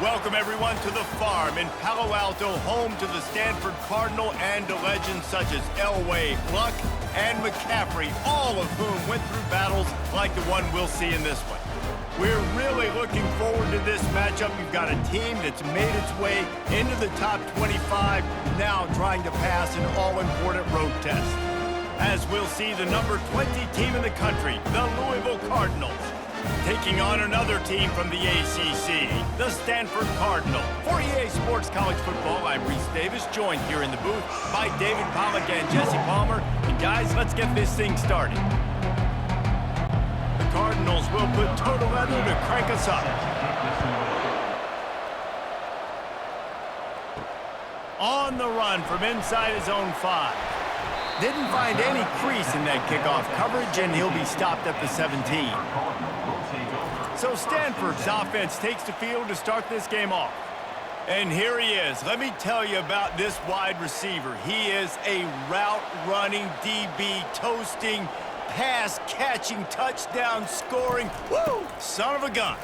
Welcome, everyone, to the farm in Palo Alto, home to the Stanford Cardinal and to legends such as Elway, Luck, and McCaffrey, all of whom went through battles like the one we'll see in this one. We're really looking forward to this matchup. You've got a team that's made its way into the top 25, now trying to pass an all-important road test. As we'll see the number 20 team in the country, the Louisville Cardinals, taking on another team from the ACC, the Stanford Cardinal. For EA Sports College Football, I'm Reese Davis, joined here in the booth by David Pollack and Jesse Palmer. And guys, let's get this thing started. The Cardinals will put total leather to crank us up. On the run from inside his own 5. Didn't find any crease in that kickoff coverage, and he'll be stopped at the 17. So Stanford's offense takes the field to start this game off. And here he is. Let me tell you about this wide receiver. He is a route-running DB, toasting, pass-catching, touchdown-scoring, woo, son of a gun.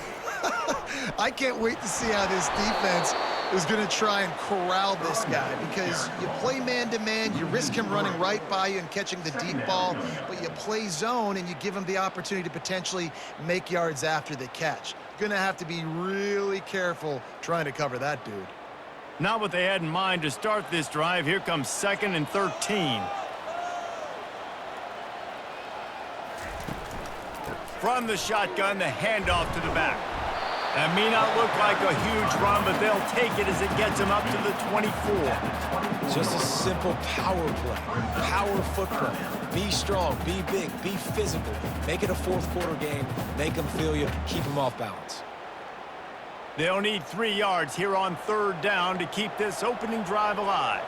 I can't wait to see how this defense is going to try and corral this guy, because you play man-to-man, you risk him running right by you and catching the deep ball, but you play zone and you give him the opportunity to potentially make yards after the catch. Going to have to be really careful trying to cover that dude. Not what they had in mind to start this drive. Here comes 2nd and 13. From the shotgun, the handoff to the back. That may not look like a huge run, but they'll take it as it gets them up to the 24. Just a simple power play, power football. Be strong, be big, be physical. Make it a fourth quarter game. Make them feel you, keep them off balance. They'll need 3 yards here on 3rd down to keep this opening drive alive.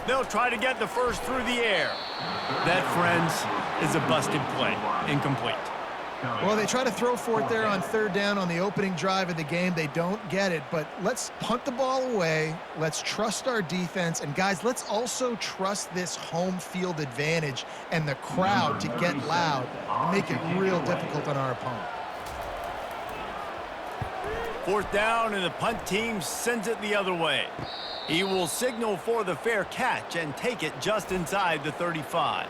They'll try to get the first through the air. That, friends, is a busted play. Incomplete. Well, they try to throw for it there on 3rd down on the opening drive of the game. They don't get it, but let's punt the ball away. Let's trust our defense. And, guys, let's also trust this home field advantage and the crowd to get loud and make it real difficult on our opponent. 4th down, and the punt team sends it the other way. He will signal for the fair catch and take it just inside the 35.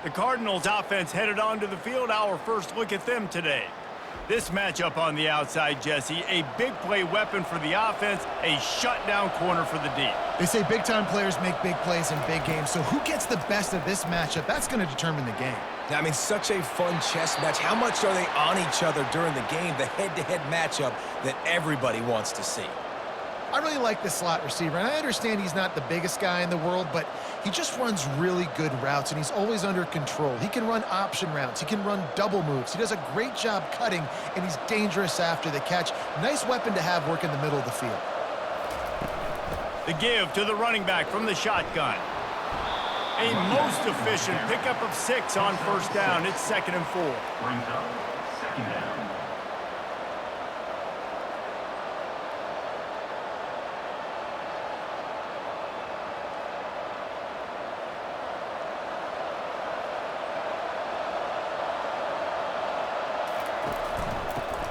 The Cardinals offense headed onto the field. Our first look at them today. This matchup on the outside, Jesse, a big play weapon for the offense, a shutdown corner for the D. They say big-time players make big plays in big games, so who gets the best of this matchup? That's going to determine the game. I mean, such a fun chess match. How much are they on each other during the game? The head-to-head matchup that everybody wants to see. I really like this slot receiver, and I understand he's not the biggest guy in the world, but he just runs really good routes, and he's always under control. He can run option routes. He can run double moves. He does a great job cutting, and he's dangerous after the catch. Nice weapon to have work in the middle of the field. The give to the running back from the shotgun. A most efficient pickup of 6 on 1st down. It's 2nd and 4. Brings up 2nd down.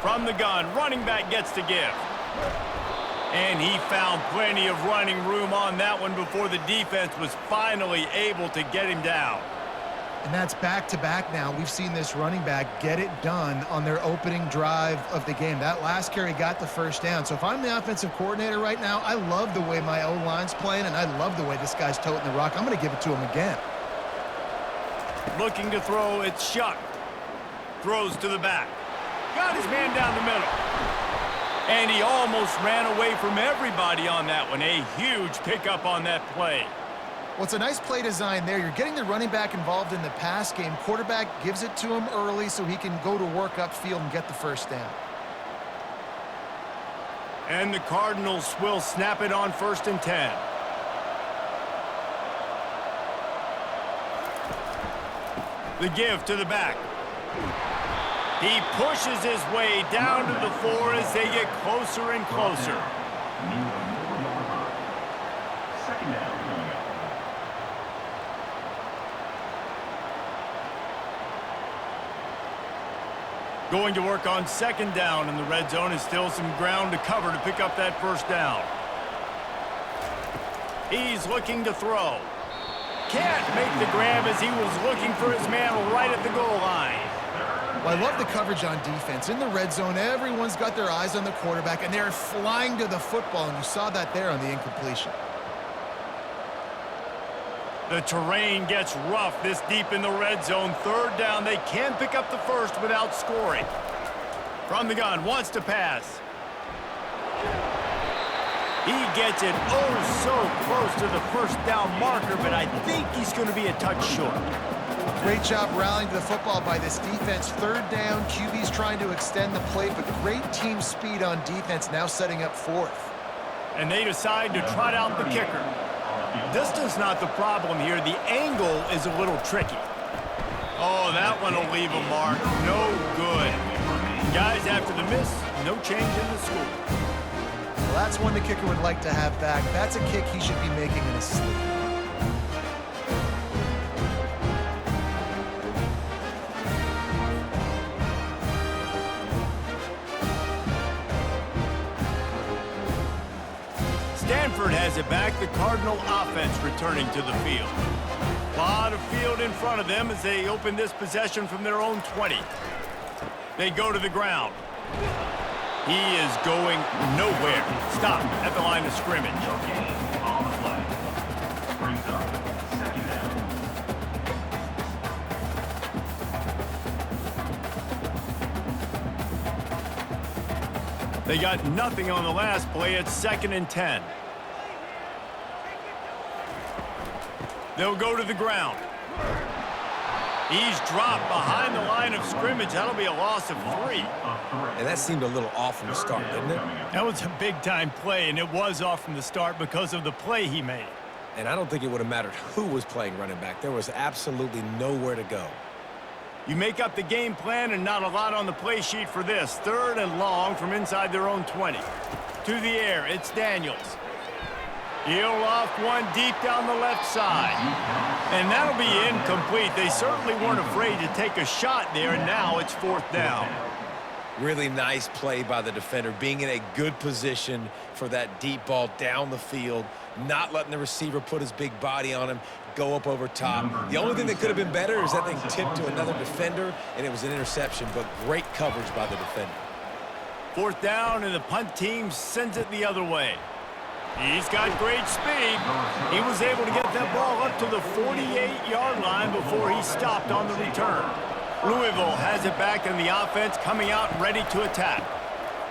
From the gun, running back gets to give. And he found plenty of running room on that one before the defense was finally able to get him down. And that's back-to-back now. We've seen this running back get it done on their opening drive of the game. That last carry got the 1st down. So if I'm the offensive coordinator right now, I love the way my O-line's playing, and I love the way this guy's toting the rock. I'm going to give it to him again. Looking to throw, it's Shuck. Throws to the back. Got his man down the middle. And he almost ran away from everybody on that one. A huge pickup on that play. Well, it's a nice play design there. You're getting the running back involved in the pass game. Quarterback gives it to him early so he can go to work upfield and get the 1st down. And the Cardinals will snap it on 1st and 10. The give to the back. He pushes his way down to the 4 as they get closer and closer. 2nd down. Going to work on second down in the red zone, and still some ground to cover to pick up that first down. He's looking to throw. Can't make the grab as he was looking for his man right at the goal line. Well, I love the coverage on defense. In the red zone, everyone's got their eyes on the quarterback, and they're flying to the football, and you saw that there on the incompletion. The terrain gets rough this deep in the red zone. Third down, they can pick up the first without scoring. From the gun, wants to pass. He gets it oh so close to the first down marker, but I think he's going to be a touch short. Great job rallying to the football by this defense. Third down, QB's trying to extend the play, but great team speed on defense, now setting up fourth. And they decide to trot out the kicker. Distance not the problem here. The angle is a little tricky. Oh, that one will leave a mark. No good. Guys, after the miss, no change in the score. Well, that's one the kicker would like to have back. That's a kick he should be making in his sleep. Stanford has it back. The Cardinal offense returning to the field. A lot of field in front of them as they open this possession from their own 20. They go to the ground. He is going nowhere. Stop at the line of scrimmage. On the play. Brings up second down. They got nothing on the last play. It's 2nd and 10. They'll go to the ground. He's dropped behind the line of scrimmage. That'll be a loss of 3. And that seemed a little off from the start, didn't it? That was a big-time play, and it was off from the start because of the play he made. And I don't think it would have mattered who was playing running back. There was absolutely nowhere to go. You make up the game plan and not a lot on the play sheet for this. 3rd and long from inside their own 20. To the air, it's Daniels. He'll loft one deep down the left side. And that'll be incomplete. They certainly weren't afraid to take a shot there, and now it's 4th down. Really nice play by the defender, being in a good position for that deep ball down the field, not letting the receiver put his big body on him, go up over top. The only thing that could have been better is that thing tipped to another defender, and it was an interception, but great coverage by the defender. 4th down, and the punt team sends it the other way. He's got great speed. He was able to get that ball up to the 48-yard line before he stopped on the return. Louisville has it back in the offense, coming out ready to attack.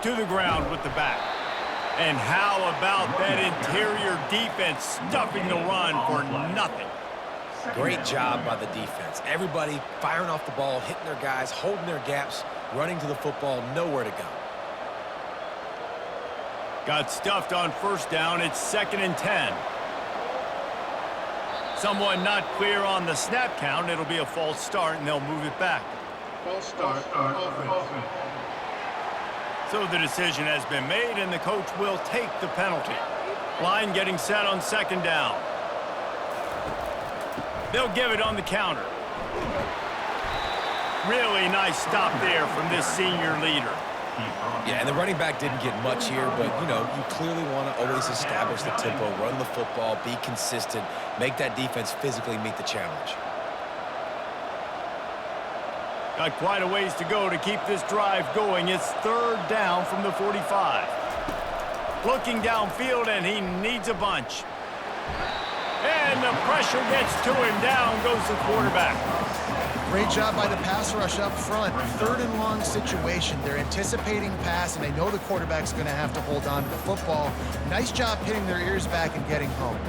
To the ground with the back. And how about that interior defense stuffing the run for nothing? Great job by the defense. Everybody firing off the ball, hitting their guys, holding their gaps, running to the football, nowhere to go. Got stuffed on 1st down. It's 2nd and 10. Someone not clear on the snap count. It'll be a false start, and they'll move it back. False start. Offense. So the decision has been made, and the coach will take the penalty. Line getting set on 2nd down. They'll give it on the counter. Really nice stop there from this senior leader. Yeah, and the running back didn't get much here, but, you know, you clearly want to always establish the tempo, run the football, be consistent, make that defense physically meet the challenge. Got quite a ways to go to keep this drive going. It's 3rd down from the 45. Looking downfield, and he needs a bunch. And the pressure gets to him. Down goes the quarterback. Great job by the pass rush up front. 3rd and long situation. They're anticipating pass, and they know the quarterback's going to have to hold on to the football. Nice job hitting their ears back and getting home.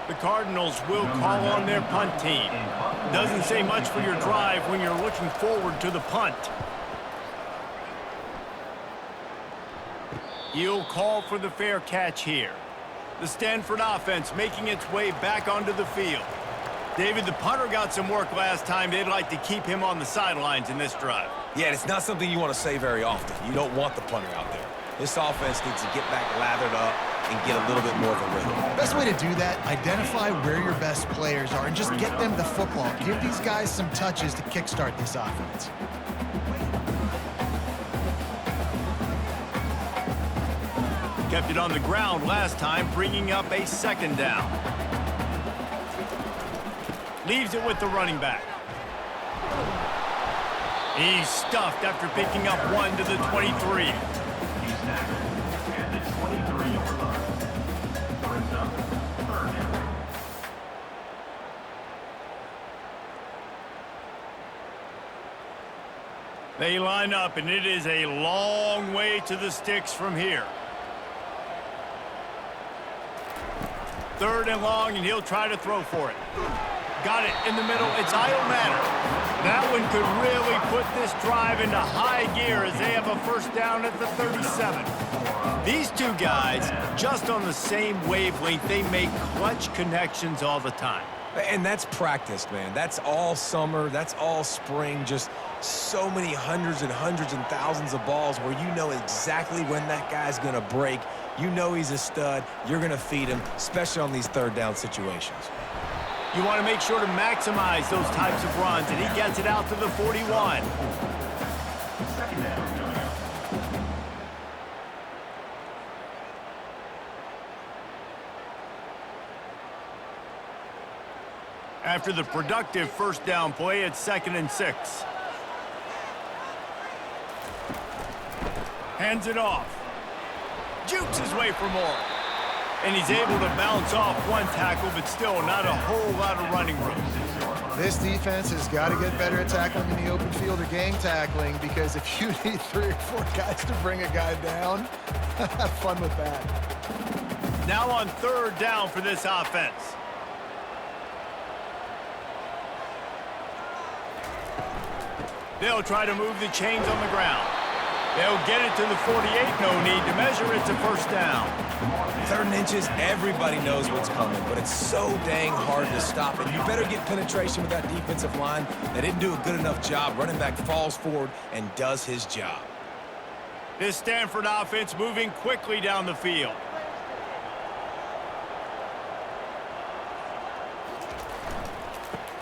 The Cardinals will call on their punt team. Doesn't say much for your drive when you're looking forward to the punt. He'll call for the fair catch here. The Stanford offense making its way back onto the field. David, the punter got some work last time. They'd like to keep him on the sidelines in this drive. Yeah, and it's not something you want to say very often. You don't want the punter out there. This offense needs to get back lathered up and get a little bit more of a rhythm. Best way to do that, identify where your best players are and just get them the football. Give these guys some touches to kickstart this offense. Kept it on the ground last time, bringing up a second down. Leaves it with the running back. He's stuffed after picking up 1 to the 23. He's tackled at the 23-yard line. Brings up third down. They line up, and it is a long way to the sticks from here. 3rd and long, and he'll try to throw for it. Got it in the middle. It's Iomanner. That one could really put this drive into high gear as they have a first down at the 37. These two guys, just on the same wavelength, they make clutch connections all the time. And that's practice, man. That's all summer. That's all spring. Just so many hundreds and thousands of balls where you know exactly when that guy's going to break. You know he's a stud. You're going to feed him, especially on these 3rd down situations. You want to make sure to maximize those types of runs, and he gets it out to the 41. Second down coming up. After the productive first down play, it's 2nd and 6. Hands it off. Jukes his way for more. And he's able to bounce off one tackle, but still not a whole lot of running room. This defense has got to get better at tackling in the open field or gang tackling, because if you need 3 or 4 guys to bring a guy down, have fun with that. Now on 3rd down for this offense. They'll try to move the chains on the ground. They'll get it to the 48. No need to measure it to first down. 3rd and inches, everybody knows what's coming, but it's so dang hard to stop it. You better get penetration with that defensive line. They didn't do a good enough job. Running back falls forward and does his job. This Stanford offense moving quickly down the field.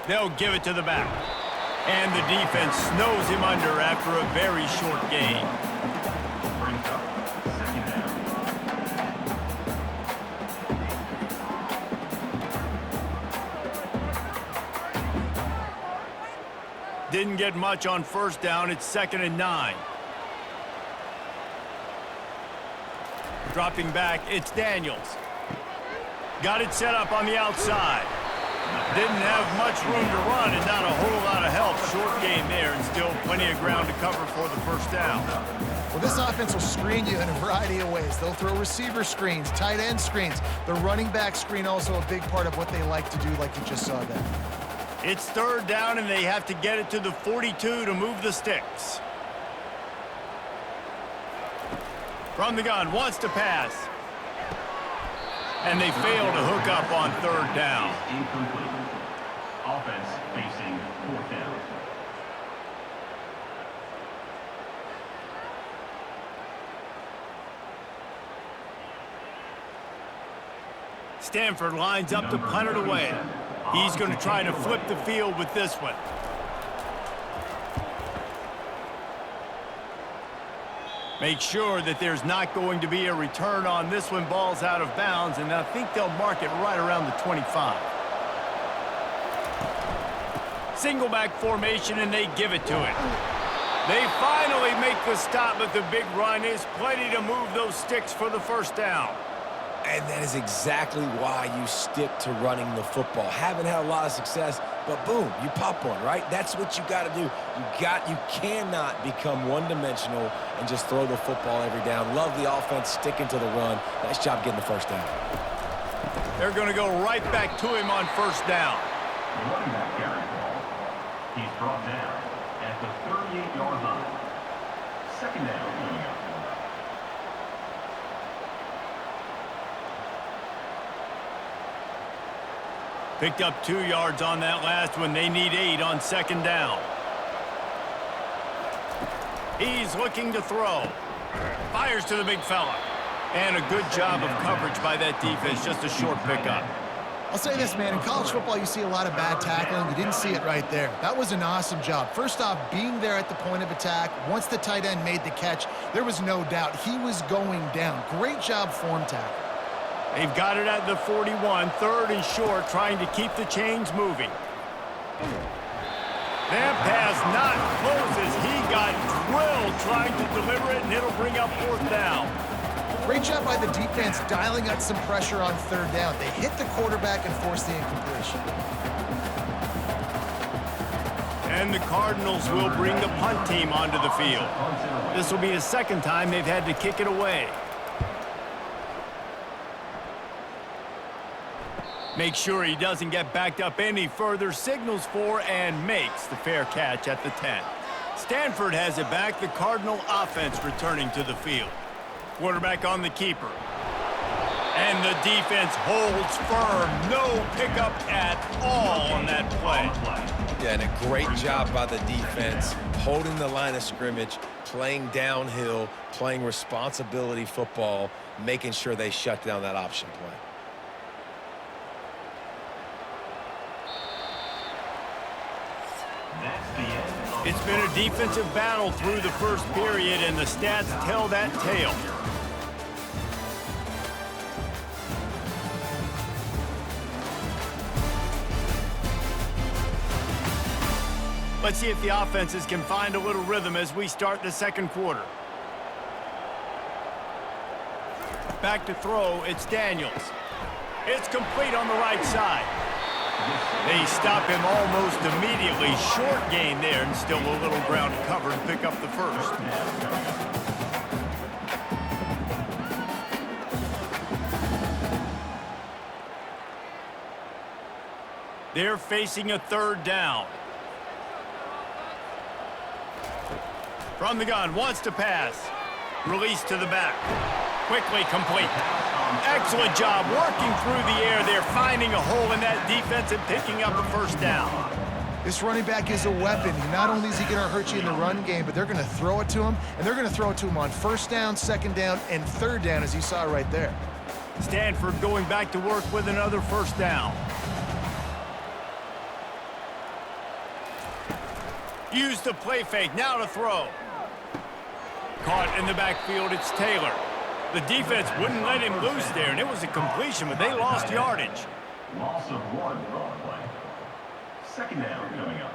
They'll give it to the back. And the defense snows him under after a very short gain. Brings up second down. Didn't get much on first down. It's 2nd and 9. Dropping back, it's Daniels. Got it set up on the outside. Didn't have much room to run and not a whole lot of help. Short game there and still plenty of ground to cover for the first down. Well, this offense will screen you in a variety of ways. They'll throw receiver screens, tight end screens. The running back screen also a big part of what they like to do, like you just saw there. It's 3rd down, and they have to get it to the 42 to move the sticks. From the gun, wants to pass. And they fail to hook up on 3rd down. Incomplete. Offense facing 4th down. Stanford lines up to punt it away. He's going to try to flip the field with this one. Make sure that there's not going to be a return on this one. Ball's out of bounds, and I think they'll mark it right around the 25. Single back formation, and they give it to it. They finally make the stop, but the big run is plenty to move those sticks for the first down. And that is exactly why you stick to running the football. Haven't had a lot of success, but boom, you pop one, right? That's what you got to do. You cannot become one-dimensional and just throw the football every down. Love the offense sticking to the run. Nice job getting the first down. They're going to go right back to him on first down. The running back carry ball. He's brought down at the 38-yard line. Second down coming up. Picked up 2 yards on that last one. They need 8 on second down. He's looking to throw. Fires to the big fella. And a good job of coverage by that defense. Just a short pickup. I'll say this, man. In college football, you see a lot of bad tackling. You didn't see it right there. That was an awesome job. First off, being there at the point of attack. Once the tight end made the catch, there was no doubt he was going down. Great job form tackle. They've got it at the 41, 3rd and short, trying to keep the chains moving. That pass not close as he got drilled trying to deliver it, and it'll bring up 4th down. Great job by the defense dialing up some pressure on 3rd down. They hit the quarterback and forced the incompletion. And the Cardinals will bring the punt team onto the field. This will be the 2nd time they've had to kick it away. Make sure he doesn't get backed up any further, signals for and makes the fair catch at the 10. Stanford has it back, the Cardinal offense returning to the field. Quarterback on the keeper. And the defense holds firm. No pickup at all on that play. Yeah, and a great job by the defense, holding the line of scrimmage, playing downhill, playing responsibility football, making sure they shut down that option play. It's been a defensive battle through the first period, and the stats tell that tale. Let's see if the offenses can find a little rhythm as we start the 2nd quarter. Back to throw, it's Daniels. It's complete on the right side. They stop him almost immediately. Short gain there, and still a little ground to cover and pick up the 1st. They're facing a 3rd down. From the gun, wants to pass. Release to the back. Quickly complete. Excellent job working through the air. They're finding a hole in that defense and picking up a 1st down. This running back is a weapon. Not only is he going to hurt you in the run game, but they're going to throw it to him, and they're going to throw it to him on 1st down, 2nd down, and 3rd down, as you saw right there. Stanford going back to work with another 1st down. Use the play fake, now to throw. Caught in the backfield, it's Taylor. The defense wouldn't let him loose there, and it was a completion, but they lost yardage. Loss of 1 on the play. 2nd down coming up.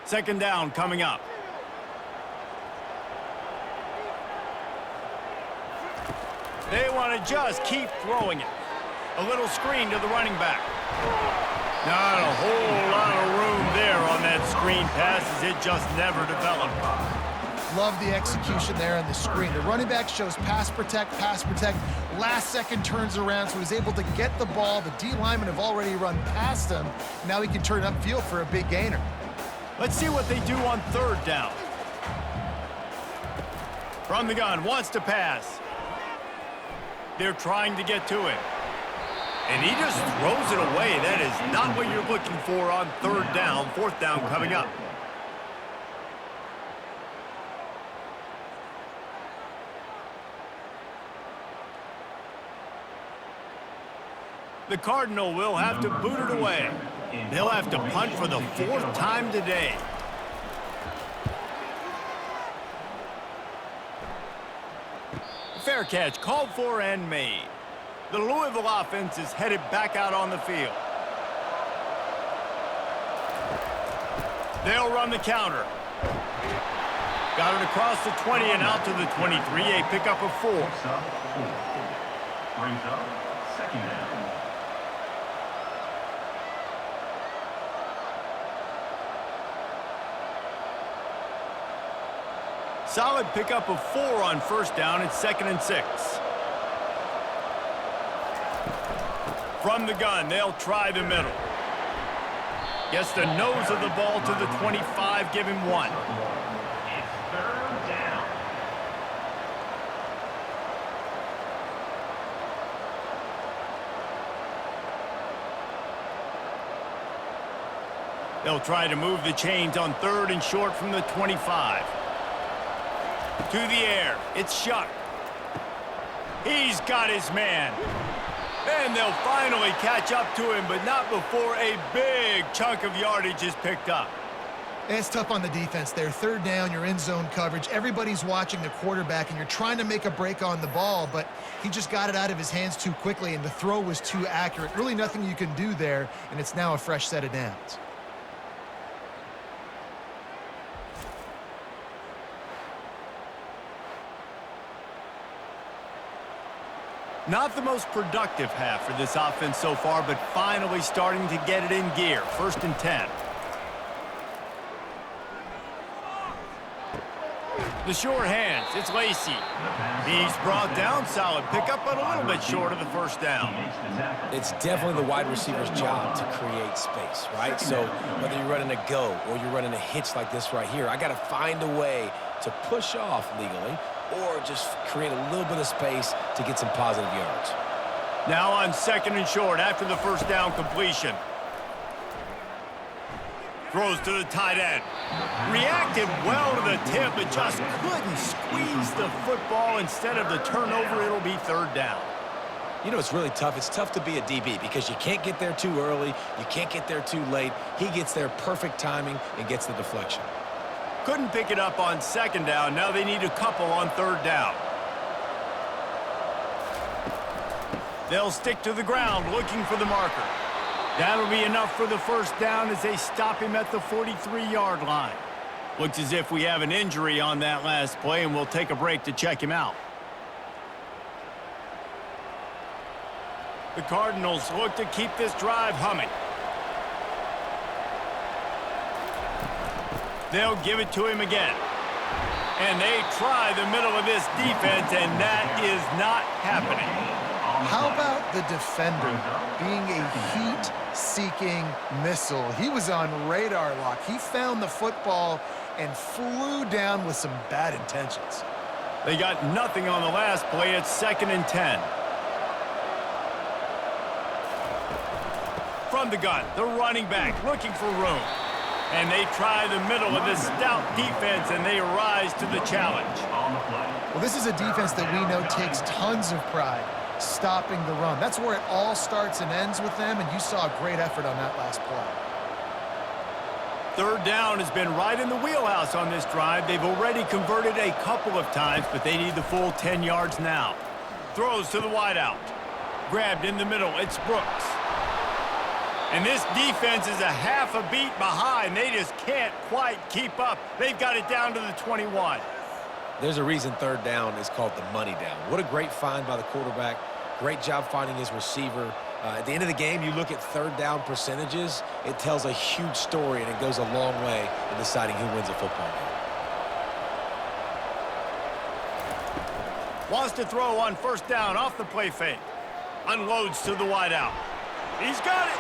Second down coming up. They want to just keep throwing it. A little screen to the running back. Not a whole lot of room there on that screen pass as it just never developed. Love the execution there on the screen. The running back shows pass protect, last second turns around, so he's able to get the ball. The D linemen have already run past him. Now he can turn upfield for a big gainer. Let's see what they do on 3rd down. From the gun, wants to pass. They're trying to get to him. And he just throws it away. That is not what you're looking for on 3rd down. 4th down coming up. The Cardinal will have to boot it away. They'll have to punt for the 4th time today. Fair catch called for and made. The Louisville offense is headed back out on the field. They'll run the counter. Got it across the 20 and out to the 23. A pickup of 4. Brings up 2nd down. Solid pickup of 4 on 1st down. It's 2nd and 6. From the gun, they'll try the middle. Gets the nose of the ball to the 25, give him 1. It's 3rd down. They'll try to move the chains on 3rd and short from the 25. To the air. It's Shuck. He's got his man. And they'll finally catch up to him, but not before a big chunk of yardage is picked up. And it's tough on the defense there. 3rd down, you're in zone coverage. Everybody's watching the quarterback, and you're trying to make a break on the ball, but he just got it out of his hands too quickly, and the throw was too accurate. Really nothing you can do there, and it's now a fresh set of downs. Not the most productive half for this offense so far, but finally starting to get it in gear. 1st and 10. The short hands, it's Lacey. He's brought down, solid pickup, but a little bit short of the 1st down. It's definitely the wide receiver's job to create space, right? So whether you're running a go or you're running a hitch like this right here, I got to find a way to push off legally or just create a little bit of space to get some positive yards. Now on 2nd and short after the 1st down completion. Throws to the tight end. Reacted well to the tip, but just couldn't squeeze the football. Instead of the turnover, it'll be 3rd down. You know, it's really tough. It's tough to be a DB because you can't get there too early. You can't get there too late. He gets there perfect timing and gets the deflection. Couldn't pick it up on 2nd down. Now they need a couple on 3rd down. They'll stick to the ground looking for the marker. That'll be enough for the 1st down as they stop him at the 43-yard line. Looks as if we have an injury on that last play, and we'll take a break to check him out. The Cardinals look to keep this drive humming. They'll give it to him again. And they try the middle of this defense, and that is not happening. How about the defender being a heat-seeking missile? He was on radar lock. He found the football and flew down with some bad intentions. They got nothing on the last play. It's 2nd and 10. From the gun, the running back looking for room. And they try the middle of this stout defense, and they rise to the challenge. Well, this is a defense that we know takes tons of pride stopping the run. That's where it all starts and ends with them, and you saw a great effort on that last play. 3rd down has been right in the wheelhouse on this drive. They've already converted a couple of times, but they need the full 10 yards now. Throws to the wideout. Grabbed in the middle. It's Brooks. And this defense is a half a beat behind. They just can't quite keep up. They've got it down to the 21. There's a reason 3rd down is called the money down. What a great find by the quarterback. Great job finding his receiver. At the end of the game, you look at 3rd down percentages. It tells a huge story, and it goes a long way in deciding who wins a football game. Wants to throw on 1st down off the play fake. Unloads to the wideout. He's got it.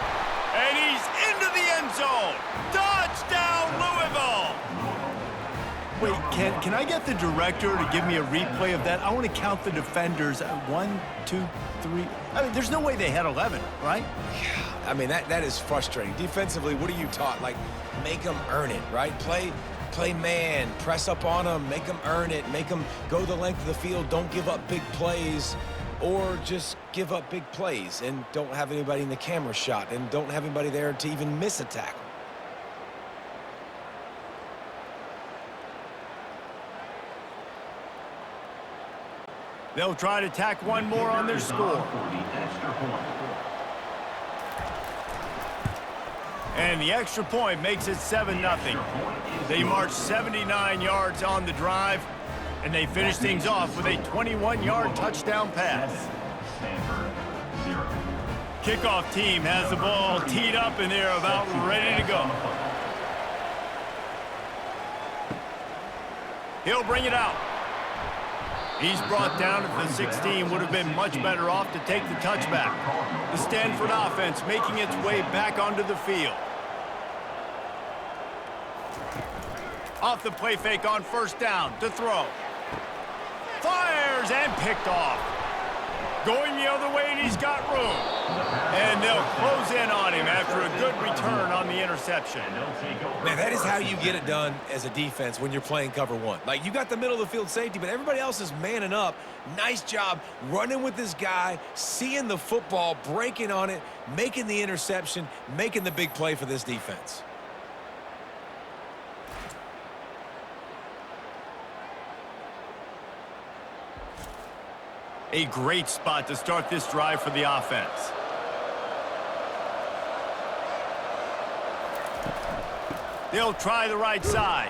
And he's into the end zone. Touchdown, Louisville. Wait, can I get the director to give me a replay of that? I want to count the defenders. 1, 2, 3. I mean, there's no way they had 11, right? Yeah, I mean, that is frustrating. Defensively, what are you taught? Like, make them earn it, right? Play man, press up on them, make them earn it, make them go the length of the field, don't give up big plays, or just give up big plays and don't have anybody in the camera shot and don't have anybody there to even miss a tackle. They'll try to tack one more on their score. And the extra point makes it 7-0. They march 79 yards on the drive, and they finish things off with a 21-yard touchdown pass. Kickoff team has the ball teed up, and they're about ready to go. He'll bring it out. He's brought down at the 16. Would have been much better off to take the touchback. The Stanford offense making its way back onto the field. Off the play fake on 1st down to throw. Fires and picked off. Going the other way, and he's got room. And they'll close in on him after a good return on the interception. Man, that is how you get it done as a defense when you're playing cover one. Like, you got the middle of the field safety, but everybody else is manning up. Nice job running with this guy, seeing the football, breaking on it, making the interception, making the big play for this defense. A great spot to start this drive for the offense. They'll try the right side.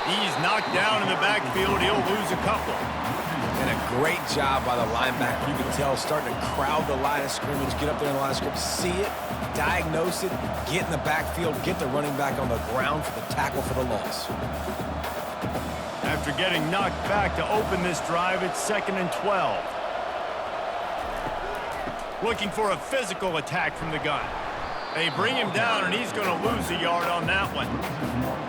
He's knocked down in the backfield. He'll lose a couple. And a great job by the linebacker. You can tell starting to crowd the line of scrimmage, get up there in the line of scrimmage, see it, diagnose it, get in the backfield, get the running back on the ground for the tackle for the loss. After getting knocked back to open this drive, it's 2nd and 12. Looking for a physical attack from the gun. They bring him down, and he's going to lose a yard on that one.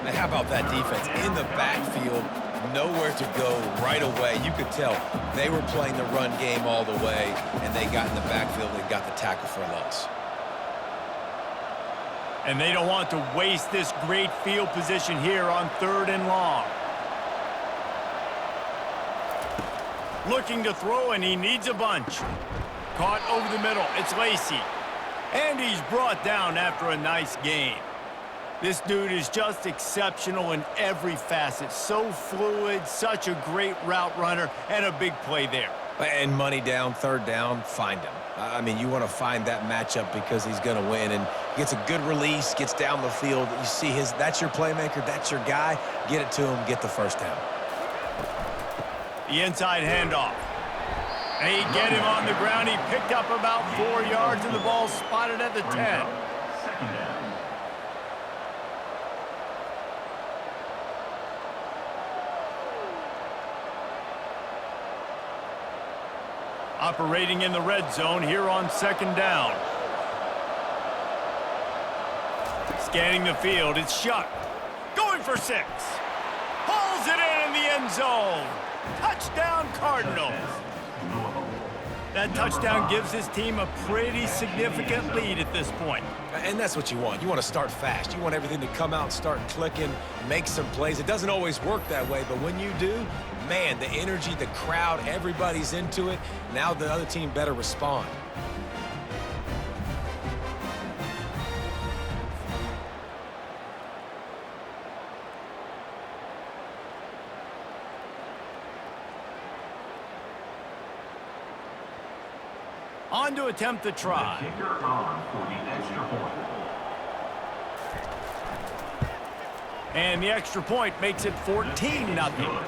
And how about that defense? In the backfield, nowhere to go right away. You could tell they were playing the run game all the way, and they got in the backfield and got the tackle for a loss. And they don't want to waste this great field position here on 3rd and long. Looking to throw, and he needs a bunch. Caught over the middle. It's Lacey. And he's brought down after a nice gain. This dude is just exceptional in every facet. So fluid, such a great route runner, and a big play there. And money down, 3rd down, find him. I mean, you want to find that matchup because he's going to win, and gets a good release, gets down the field. You see that's your playmaker, that's your guy. Get it to him, get the 1st down. The inside handoff. They get him on the ground. He picked up about 4 yards, and the ball spotted at the 10. 2nd down. Operating in the red zone here on 2nd down. Scanning the field, it's Shuck. Going for 6. Pulls it in the end zone. Touchdown, Cardinals. That touchdown gives his team a pretty significant lead at this point. And that's what you want. You want to start fast. You want everything to come out and start clicking, make some plays. It doesn't always work that way, but when you do, man, the energy, the crowd, everybody's into it. Now the other team better respond. On to attempt the try. The kicker on for the extra point. And the extra point makes it 14-0.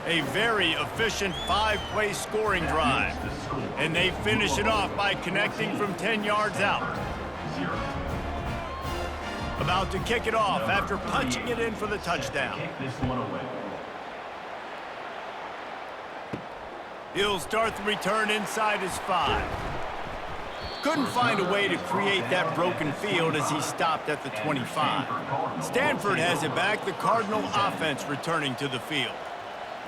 A very efficient 5-play scoring drive. And they finish it off by connecting from 10 yards out. About to kick it off after punching it in for the touchdown. Kick this one away. He'll start the return inside his 5. Couldn't find a way to create that broken field as he stopped at the 25. Stanford has it back, the Cardinal offense returning to the field.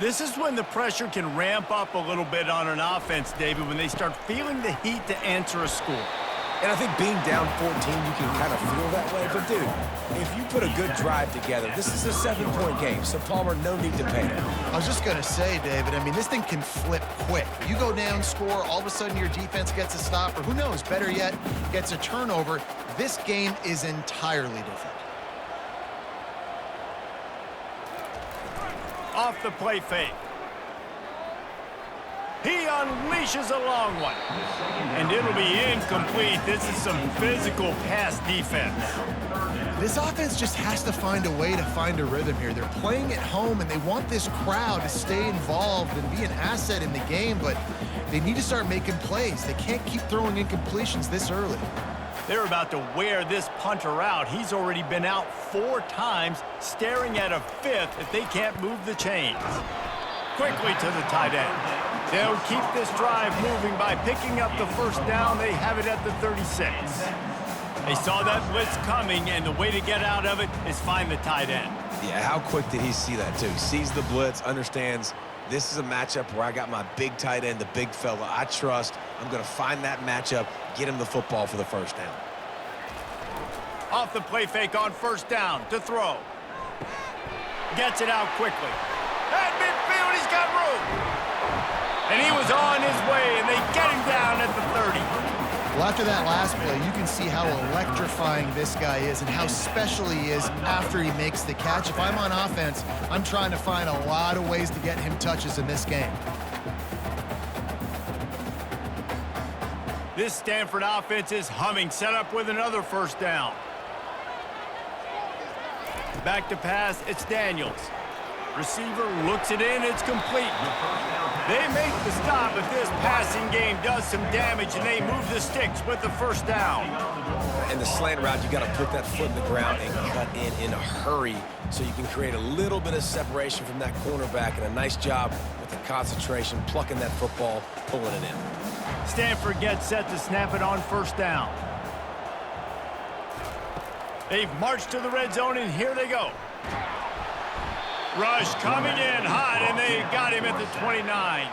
This is when the pressure can ramp up a little bit on an offense, David, when they start feeling the heat to answer a score. And I think being down 14, you can kind of feel that way. But, dude, if you put a good drive together, this is a 7-point game, so Palmer, no need to panic. I was just going to say, David, I mean, this thing can flip quick. You go down, score, all of a sudden your defense gets a stop, or who knows, better yet, gets a turnover. This game is entirely different. Off the play fake. He unleashes a long one. And it'll be incomplete. This is some physical pass defense. This offense just has to find a way to find a rhythm here. They're playing at home, and they want this crowd to stay involved and be an asset in the game, but they need to start making plays. They can't keep throwing incompletions this early. They're about to wear this punter out. He's already been out 4 times, staring at a 5th if they can't move the chains. Quickly to the tight end. They'll keep this drive moving by picking up the 1st down. They have it at the 36. They saw that blitz coming, and the way to get out of it is find the tight end. Yeah, how quick did he see that, too? Sees the blitz, understands This is a matchup where I got my big tight end, the big fella I trust. I'm going to find that matchup, get him the football for the first down. Off the play fake on first down to throw. Gets it out quickly. At midfield, he's got room. And he was on his way, and they get him down at the 30. Well, after that last play, you can see how electrifying this guy is and how special he is after he makes the catch. If I'm on offense, I'm trying to find a lot of ways to get him touches in this game. This Stanford offense is humming, set up with another first down. Back to pass, it's Daniels. Receiver looks it in, it's complete. They make the stop, but this passing game does some damage, and they move the sticks with the first down. In the slant route, you got to put that foot in the ground and cut in a hurry so you can create a little bit of separation from that cornerback, and a nice job with the concentration, plucking that football, pulling it in. Stanford gets set to snap it on first down. They've marched to the red zone, and here they go. Rush coming in hot, and they got him at the 29.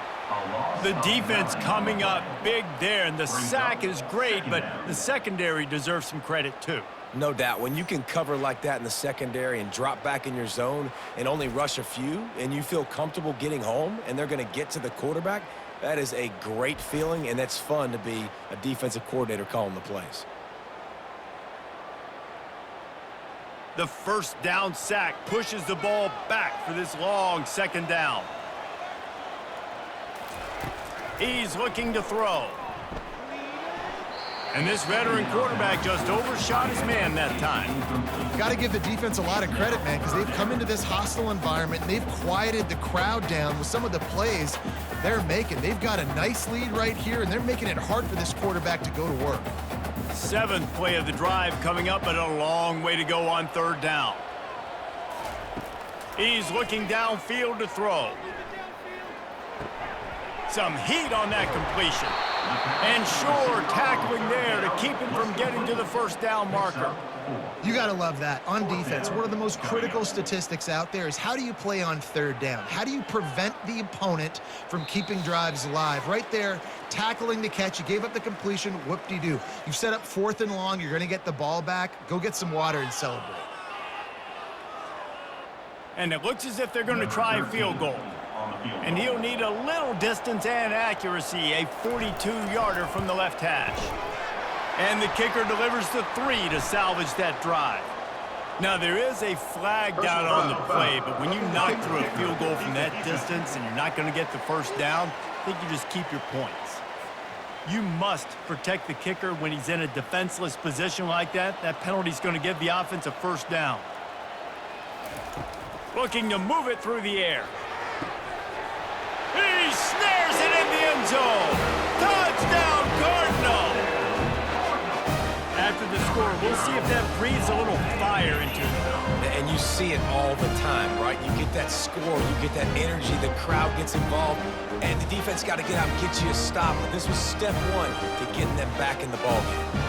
The defense coming up big there, and the sack is great, but the secondary deserves some credit too. No doubt. When you can cover like that in the secondary and drop back in your zone and only rush a few, and you feel comfortable getting home, and they're going to get to the quarterback, that is a great feeling, and that's fun to be a defensive coordinator calling the plays. The first down sack pushes the ball back for this long second down. He's looking to throw. And this veteran quarterback just overshot his man that time. Got to give the defense a lot of credit, man, because they've come into this hostile environment and they've quieted the crowd down with some of the plays they're making. They've got a nice lead right here, and they're making it hard for this quarterback to go to work. Seventh play of the drive coming up, but a long way to go on third down. He's looking downfield to throw. Some heat on that completion. And sure, tackling there to keep him from getting to the first down marker. You got to love that. On defense, one of the most critical statistics out there is how do you play on third down? How do you prevent the opponent from keeping drives alive? Right there, tackling the catch. You gave up the completion. Whoop-de-doo. You've set up fourth and long. You're going to get the ball back. Go get some water and celebrate. And it looks as if they're going to try a field goal. And he'll need a little distance and accuracy, a 42-yarder from the left hash. And the kicker delivers the 3 to salvage that drive. Now, there is a flag down on the play, but when you knock through a field goal from that distance and you're not going to get the first down, I think you just keep your points. You must protect the kicker when he's in a defenseless position like that. That penalty's going to give the offense a first down. Looking to move it through the air. He snares it in the end zone. Touchdown, Cardinal. After the score, we'll see if that breathes a little fire into it. And you see it all the time, right? You get that score, you get that energy, the crowd gets involved, and the defense got to get out and get you a stop. But this was step one to getting them back in the ballgame.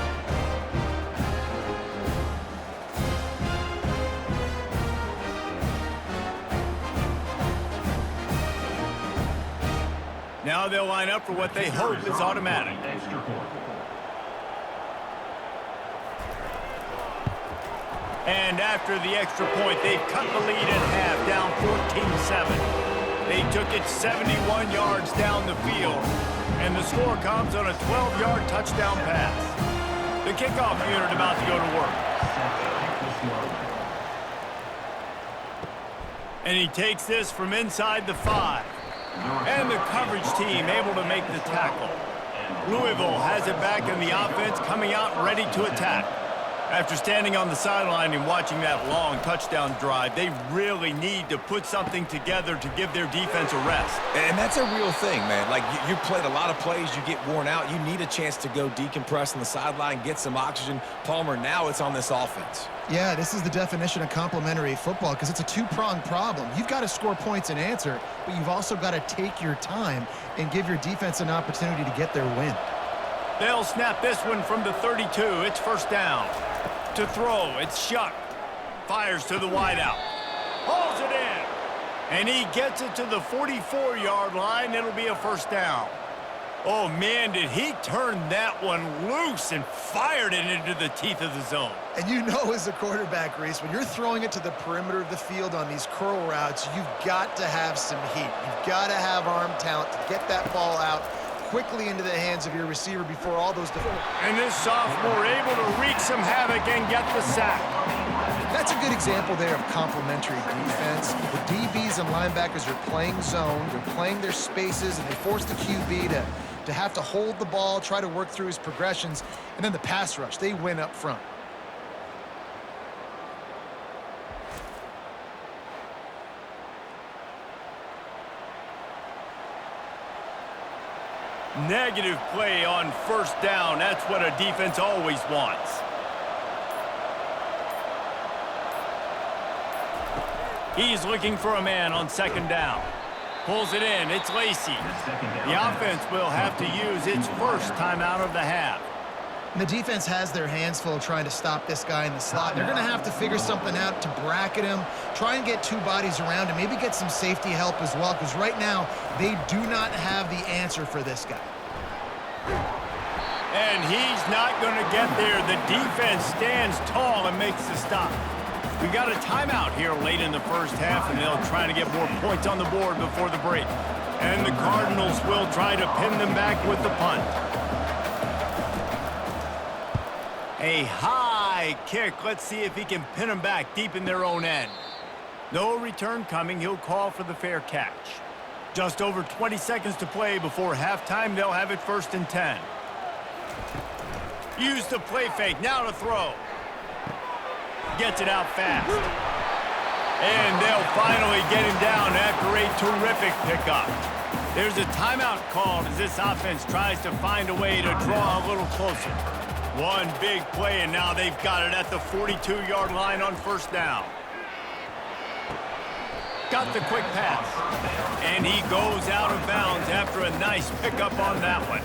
Now they'll line up for what they hope is automatic. And after the extra point, they've cut the lead in half, down 14-7. They took it 71 yards down the field, and the score comes on a 12-yard touchdown pass. The kickoff unit about to go to work. And he takes this from inside the 5. And the coverage team able to make the tackle. Louisville has it back in the offense, coming out ready to attack. After standing on the sideline and watching that long touchdown drive, they really need to put something together to give their defense a rest. And that's a real thing, man. Like, you played a lot of plays, you get worn out. You need a chance to go decompress on the sideline, get some oxygen. Palmer, now it's on this offense. Yeah, this is the definition of complementary football because it's a two-pronged problem. You've got to score points and answer, but you've also got to take your time and give your defense an opportunity to get their win. They'll snap this one from the 32. It's first down. To throw, it's Shuck. Fires to the wideout. Hauls it in. And he gets it to the 44-yard line. It'll be a first down. Oh, man, did he turn that one loose and fired it into the teeth of the zone. And you know as a quarterback, Reese, when you're throwing it to the perimeter of the field on these curl routes, you've got to have some heat. You've got to have arm talent to get that ball out quickly into the hands of your receiver before all those defenders. And this sophomore able to wreak some havoc and get the sack. That's a good example there of complementary defense. The DBs and linebackers are playing zone, they're playing their spaces, and they force the QB to have to hold the ball, try to work through his progressions, and then the pass rush, they win up front. Negative play on first down. That's what a defense always wants. He's looking for a man on second down. Pulls it in. It's Lacey. The offense will have to use its first timeout of the half. And the defense has their hands full trying to stop this guy in the slot. They're going to have to figure something out to bracket him, try and get two bodies around him, maybe get some safety help as well, because right now they do not have the answer for this guy. And he's not going to get there. The defense stands tall and makes the stop. We've got a timeout here late in the first half, and they'll try to get more points on the board before the break. And the Cardinals will try to pin them back with the punt. A high kick. Let's see if he can pin them back deep in their own end. No return coming. He'll call for the fair catch. Just over 20 seconds to play before halftime. They'll have it 1st and 10. Use the play fake. Now to throw. Gets it out fast. And they'll finally get him down after a terrific pickup. There's a timeout called as this offense tries to find a way to draw a little closer. One big play, and now they've got it at the 42-yard line on first down. Got the quick pass. And he goes out of bounds after a nice pickup on that one.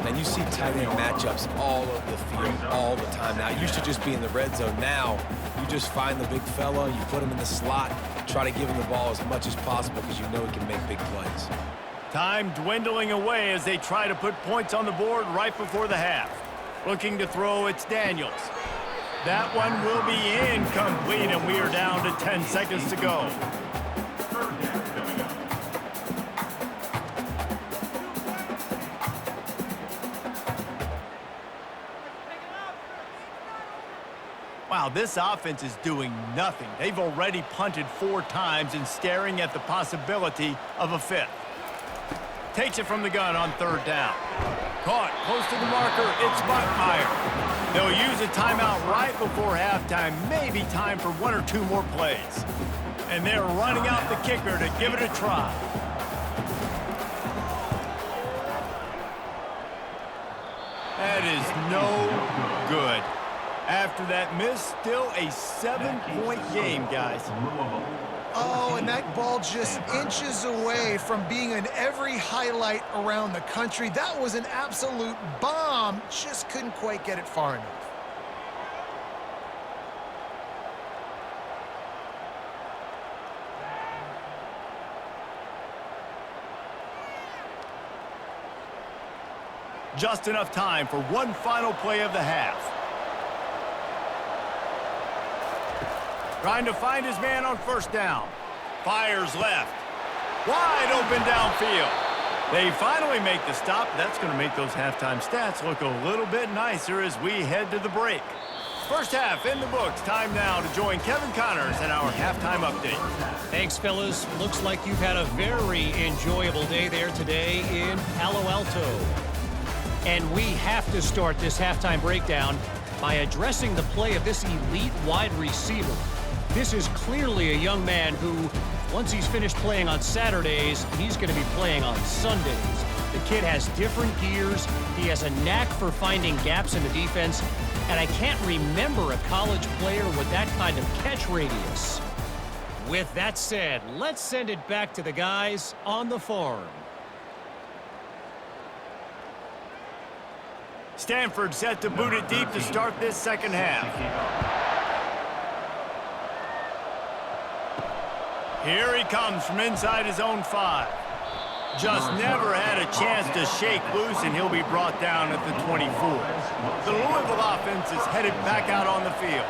And you see tight end matchups all over the field all the time. Now, it used to just be in the red zone. Now, you just find the big fella, you put him in the slot, try to give him the ball as much as possible because you know he can make big plays. Time dwindling away as they try to put points on the board right before the half. Looking to throw, it's Daniels. That one will be incomplete, and we are down to 10 seconds to go. Wow, this offense is doing nothing. They've already punted 4 times and staring at the possibility of a 5th. Takes it from the gun on 3rd down. Caught close to the marker. It's Buckmeyer. They'll use a timeout right before halftime. Maybe time for 1 or 2 more plays. And they're running out the kicker to give it a try. That is no good. After that miss, still a 7-point game, guys. Oh, and that ball just inches away from being in every highlight around the country. That was an absolute bomb. Just couldn't quite get it far enough. Just enough time for one final play of the half. Trying to find his man on first down. Fires left. Wide open downfield. They finally make the stop. That's going to make those halftime stats look a little bit nicer as we head to the break. First half in the books. Time now to join Kevin Connors in our halftime update. Thanks, fellas. Looks like you've had a very enjoyable day there today in Palo Alto. And we have to start this halftime breakdown by addressing the play of this elite wide receiver. This is clearly a young man who, once he's finished playing on Saturdays, he's going to be playing on Sundays. The kid has different gears. He has a knack for finding gaps in the defense. And I can't remember a college player with that kind of catch radius. With that said, let's send it back to the guys on the farm. Stanford set to boot it deep to start this second half. Here he comes from inside his own 5. Just never had a chance to shake loose, and he'll be brought down at the 24. The Louisville offense is headed back out on the field.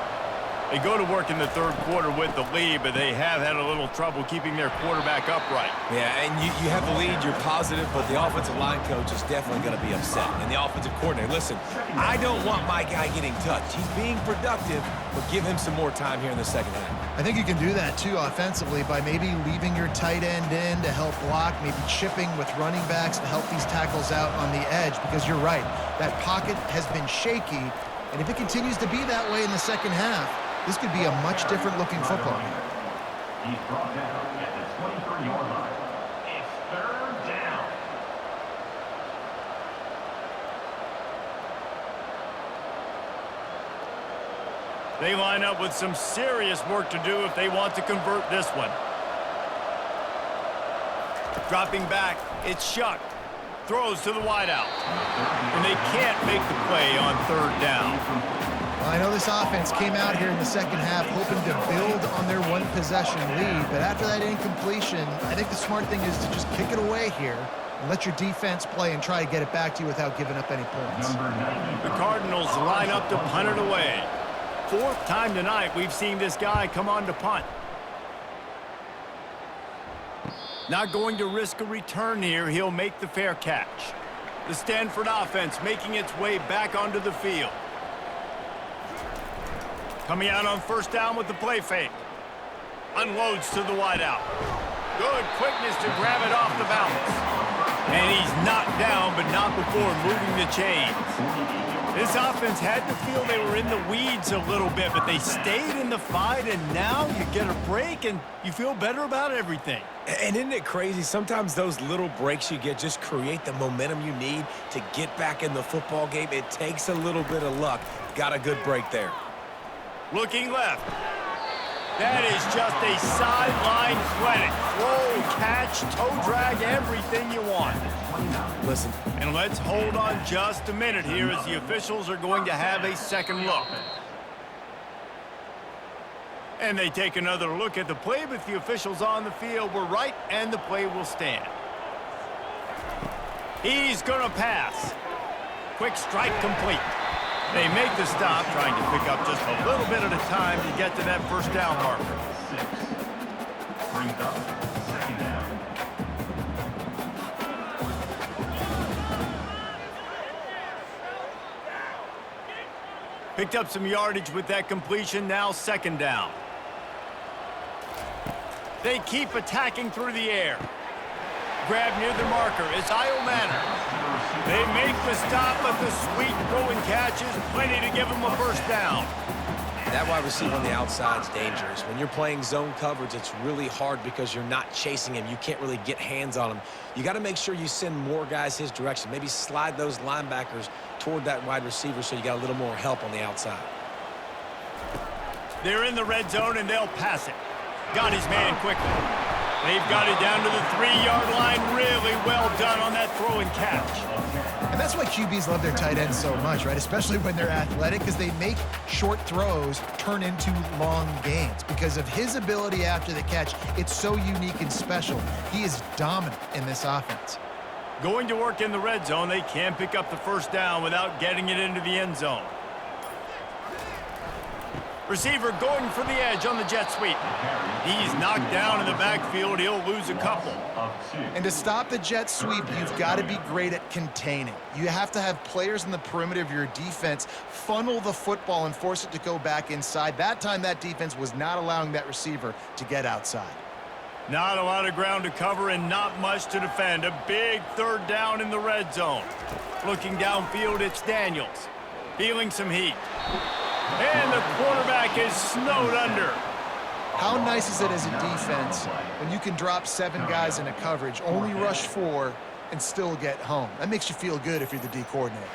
They go to work in the third quarter with the lead, but they have had a little trouble keeping their quarterback upright. Yeah, and you have the lead, you're positive, but the offensive line coach is definitely going to be upset. And the offensive coordinator, listen, I don't want my guy getting touched. He's being productive, but give him some more time here in the second half. I think you can do that, too, offensively, by maybe leaving your tight end in to help block, maybe chipping with running backs to help these tackles out on the edge, because you're right, that pocket has been shaky, and if it continues to be that way in the second half, this could be a much different-looking football game. He's brought down at the 23-yard line. It's third down. They line up with some serious work to do if they want to convert this one. Dropping back, it's Shuck. Throws to the wideout. And they can't make the play on third down. I know this offense came out here in the second half hoping to build on their one-possession lead, but after that incompletion, I think the smart thing is to just kick it away here and let your defense play and try to get it back to you without giving up any points. The Cardinals line up to punt it away. 4th time tonight we've seen this guy come on to punt. Not going to risk a return here. He'll make the fair catch. The Stanford offense making its way back onto the field. Coming out on first down with the play fake. Unloads to the wideout. Good quickness to grab it off the bounce. And he's knocked down, but not before moving the chains. This offense had to feel they were in the weeds a little bit, but they stayed in the fight, and now you get a break, and you feel better about everything. And isn't it crazy? Sometimes those little breaks you get just create the momentum you need to get back in the football game. It takes a little bit of luck. Got a good break there. Looking left. That is just a sideline clinic. Throw, catch, toe drag, everything you want. Listen. And let's hold on just a minute here as the officials are going to have a second look. And they take another look at the play, but the officials on the field were right, and the play will stand. He's going to pass. Quick strike complete. They make the stop, trying to pick up just a little bit at a time to get to that first down marker. 6. Brings up second down. Picked up some yardage with that completion, now second down. They keep attacking through the air. Grab near the marker, it's Io Manor. They make the stop, but the sweet throwing catch is plenty to give them a first down. That wide receiver on the outside is dangerous. When you're playing zone coverage, it's really hard because you're not chasing him. You can't really get hands on him. You got to make sure you send more guys his direction. Maybe slide those linebackers toward that wide receiver so you got a little more help on the outside. They're in the red zone, and they'll pass it. Got his man quickly. They've got it down to the 3-yard line. Really well done on that throw and catch. And that's why QBs love their tight ends so much, right? Especially when they're athletic, because they make short throws turn into long gains. Because of his ability after the catch, it's so unique and special. He is dominant in this offense. Going to work in the red zone, they can pick up the first down without getting it into the end zone. Receiver going for the edge on the jet sweep. He's knocked down in the backfield. He'll lose a couple. And to stop the jet sweep, you've got to be great at containing. You have to have players in the perimeter of your defense funnel the football and force it to go back inside. That time, that defense was not allowing that receiver to get outside. Not a lot of ground to cover and not much to defend. A big third down in the red zone. Looking downfield, it's Daniels. Feeling some heat. And the quarterback is snowed under. How nice is it as a defense when you can drop 7 guys into coverage, only rush 4, and still get home? That makes you feel good if you're the D coordinator.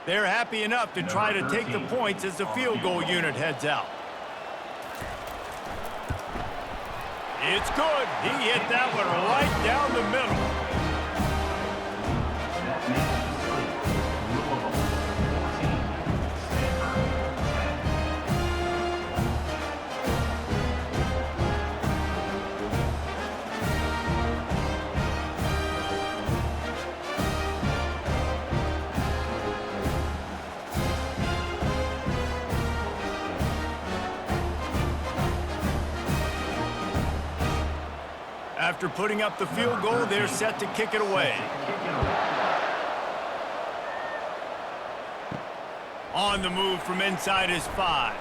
They're happy enough to try to take the points as the field goal unit heads out. It's good. He hit that one right down the middle. That makes it Louisville 14, After putting up the field goal, they're set to kick it away. On the move from inside his 5.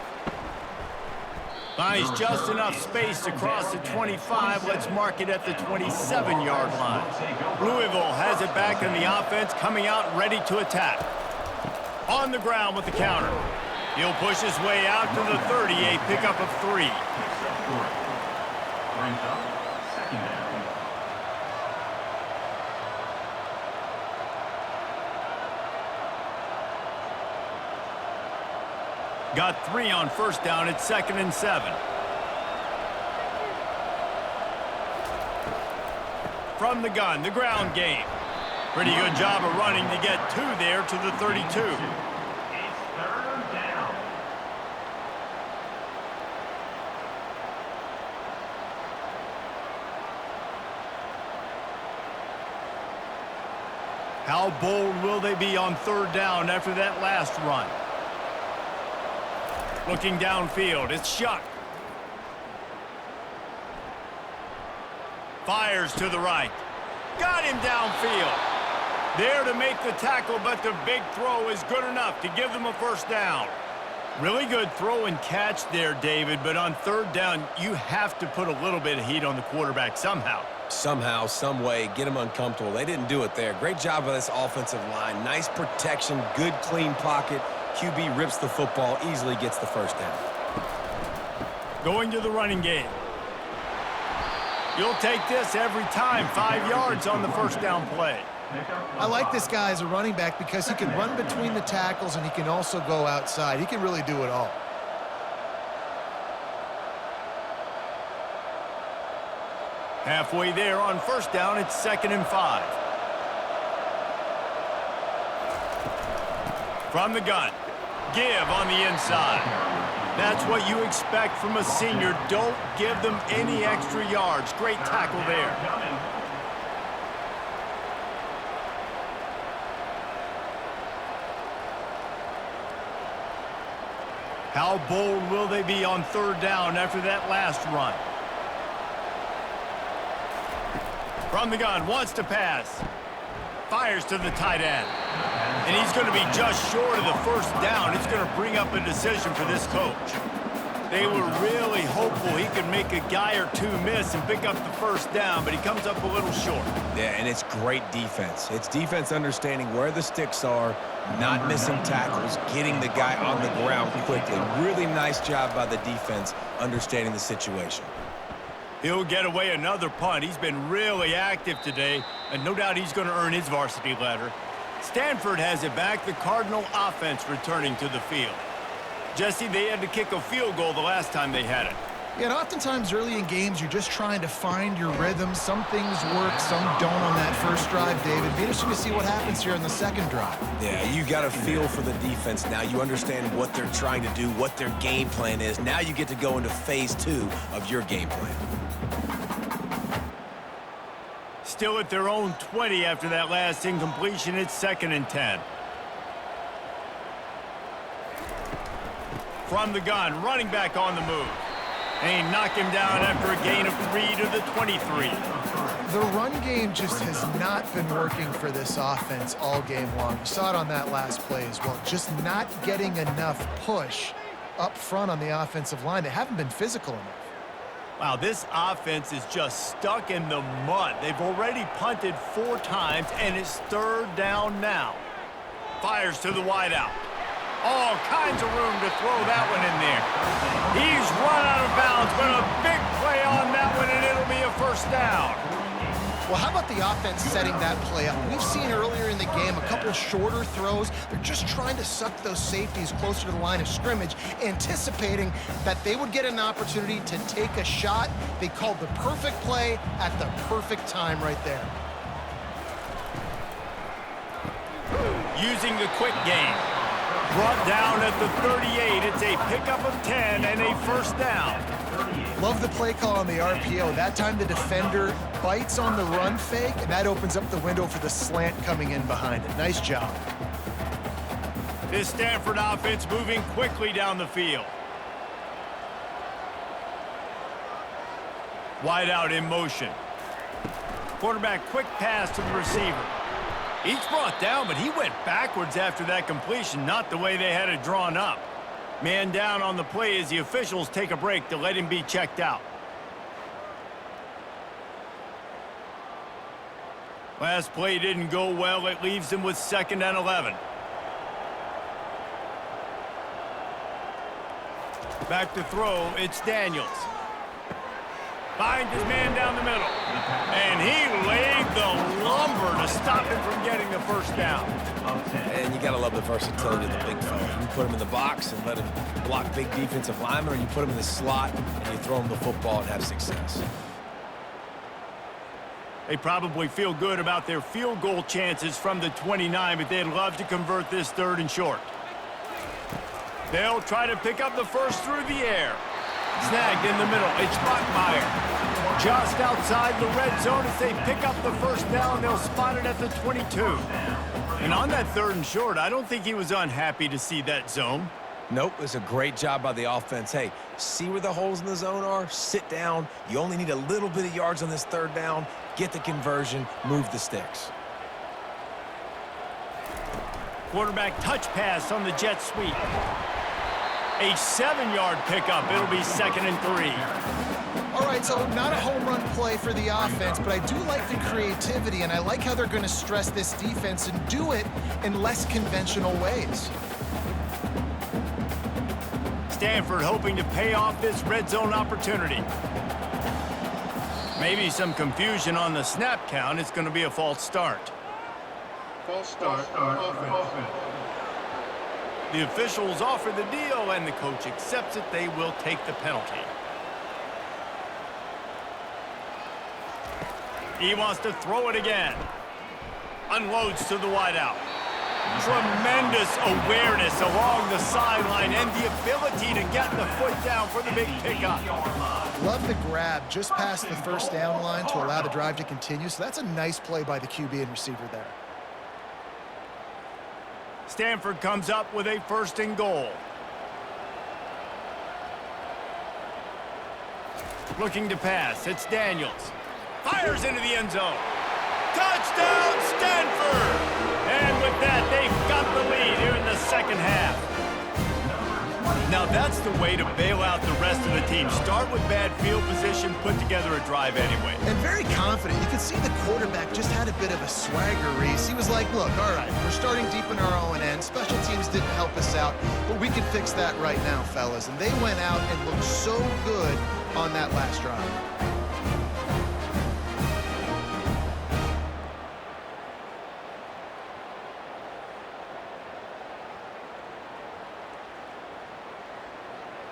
Finds just enough space to cross the 25. Let's mark it at the 27-yard line. Louisville has it back in the offense, coming out ready to attack. On the ground with the counter. He'll push his way out to the 30, a pickup of 3. Brings up second down. Got 3 on first down. It's 2nd and 7. From the gun, the ground game. Pretty good job of running to get 2 there to the 32. It's 3rd down. How bold will they be on 3rd down after that last run? Looking downfield, it's Shuck. Fires to the right. Got him downfield. There to make the tackle, but the big throw is good enough to give them a first down. Really good throw and catch there, David, but on 3rd down, you have to put a little bit of heat on the quarterback somehow. Somehow, some way, get them uncomfortable. They didn't do it there. Great job by this offensive line. Nice protection, good clean pocket. QB rips the football, easily gets the first down. Going to the running game. You'll take this every time. 5 yards on the first down play. I like this guy as a running back because he can run between the tackles and he can also go outside. He can really do it all. Halfway there on first down, it's 2nd and 5. From the gun, give on the inside. That's what you expect from a senior. Don't give them any extra yards. Great tackle there. How bold will they be on 3rd down after that last run? From the gun, wants to pass. Fires to the tight end. And he's going to be just short of the first down. It's going to bring up a decision for this coach. They were really hopeful he could make a guy or 2 miss and pick up the first down, but he comes up a little short. Yeah, and it's great defense. It's defense understanding where the sticks are, not missing tackles, getting the guy on the ground quickly. Really nice job by the defense understanding the situation. He'll get away another punt. He's been really active today, and no doubt he's going to earn his varsity letter. Stanford has it back. The Cardinal offense returning to the field. Jesse, they had to kick a field goal the last time they had it. Yeah, and oftentimes early in games, you're just trying to find your rhythm. Some things work, some don't on that first drive, David. Be interesting to see what happens here in the second drive. Yeah, you got a feel for the defense now. You understand what they're trying to do, what their game plan is. Now you get to go into phase 2 of your game plan. Still at their own 20 after that last incompletion. It's 2nd and 10. From the gun, running back on the move. They knock him down after a gain of 3 to the 23. The run game just has not been working for this offense all game long. You saw it on that last play as well. Just not getting enough push up front on the offensive line. They haven't been physical enough. Wow, this offense is just stuck in the mud. They've already punted 4 times, and it's 3rd down now. Fires to the wideout. All kinds of room to throw that one in there. He's run out of bounds, but a big play on that one, and it'll be a first down. Well, how about the offense setting that play up? We've seen earlier in the game a couple shorter throws. They're just trying to suck those safeties closer to the line of scrimmage, anticipating that they would get an opportunity to take a shot. They called the perfect play at the perfect time right there. Using the quick game. Brought down at the 38. It's a pickup of 10 and a first down. Love the play call on the RPO. That time the defender bites on the run fake, and that opens up the window for the slant coming in behind it. Nice job. This Stanford offense moving quickly down the field. Wide out in motion. Quarterback quick pass to the receiver. Each brought down, but he went backwards after that completion, not the way they had it drawn up. Man down on the play as the officials take a break to let him be checked out. Last play didn't go well. It leaves him with 2nd and 11. Back to throw, it's Daniels. Finds his man down the middle. And he laid the lumber to stop him from getting the first down. And you got to love the versatility of the big fella. You put him in the box and let him block big defensive linemen, or you put him in the slot and you throw him the football and have success. They probably feel good about their field goal chances from the 29, but they'd love to convert this 3rd and short. They'll try to pick up the first through the air. Snagged in the middle. It's Bachmeier. Just outside the red zone as they pick up the first down. They'll spot it at the 22. And on that 3rd and short, I don't think he was unhappy to see that zone. Nope, it was a great job by the offense. Hey, see where the holes in the zone are? Sit down. You only need a little bit of yards on this 3rd down. Get the conversion. Move the sticks. Quarterback touch pass on the jet sweep. A 7-yard pickup. It'll be 2nd and 3. All right, so not a home run play for the offense, but I do like the creativity, and I like how they're going to stress this defense and do it in less conventional ways. Stanford hoping to pay off this red zone opportunity. Maybe some confusion on the snap count. It's going to be a false start. False start, offense. The officials offer the deal, and the coach accepts it. They will take the penalty. He wants to throw it again. Unloads to the wideout. Tremendous awareness along the sideline and the ability to get the foot down for the big pickup. Love the grab just past the first down line to allow the drive to continue. So that's a nice play by the QB and receiver there. Stanford comes up with a 1st and goal. Looking to pass. It's Daniels. Fires into the end zone. Touchdown, Stanford! And with that, they've got the lead here in the 2nd half. Now that's the way to bail out the rest of the team. Start with bad field position, put together a drive anyway. And very confident. You can see the quarterback just had a bit of a swagger, Reese. He was like, look, all right, we're starting deep in our own end. Special teams didn't help us out, but we can fix that right now, fellas. And they went out and looked so good on that last drive.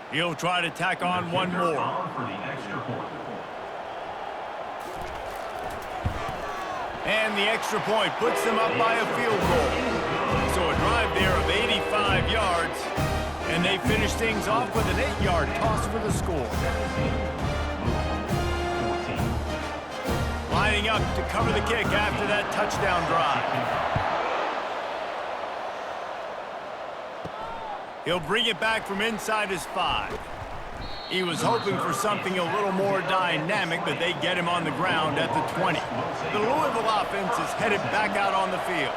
He'll try to tack on one more. And the extra point puts them up by a field goal. So a drive there of 85 yards. And they finish things off with an 8-yard toss for the score. Lining up to cover the kick after that touchdown drive. He'll bring it back from inside his 5. He was hoping for something a little more dynamic, but they get him on the ground at the 20. The Louisville offense is headed back out on the field.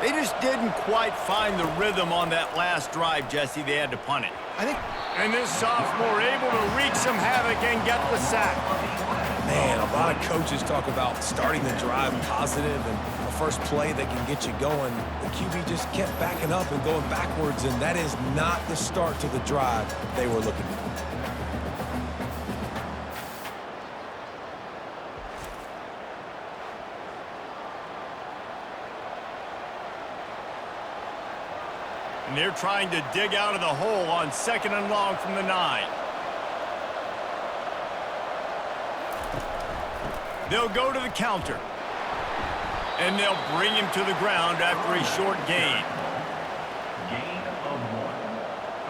They just didn't quite find the rhythm on that last drive, Jesse. They had to punt it. And this sophomore able to wreak some havoc and get the sack. Man, a lot of coaches talk about starting the drive positive and the first play that can get you going. The QB just kept backing up and going backwards, and that is not the start to the drive they were looking for. And they're trying to dig out of the hole on 2nd and long from the 9. They'll go to the counter. And they'll bring him to the ground after a short gain. Gain of 1.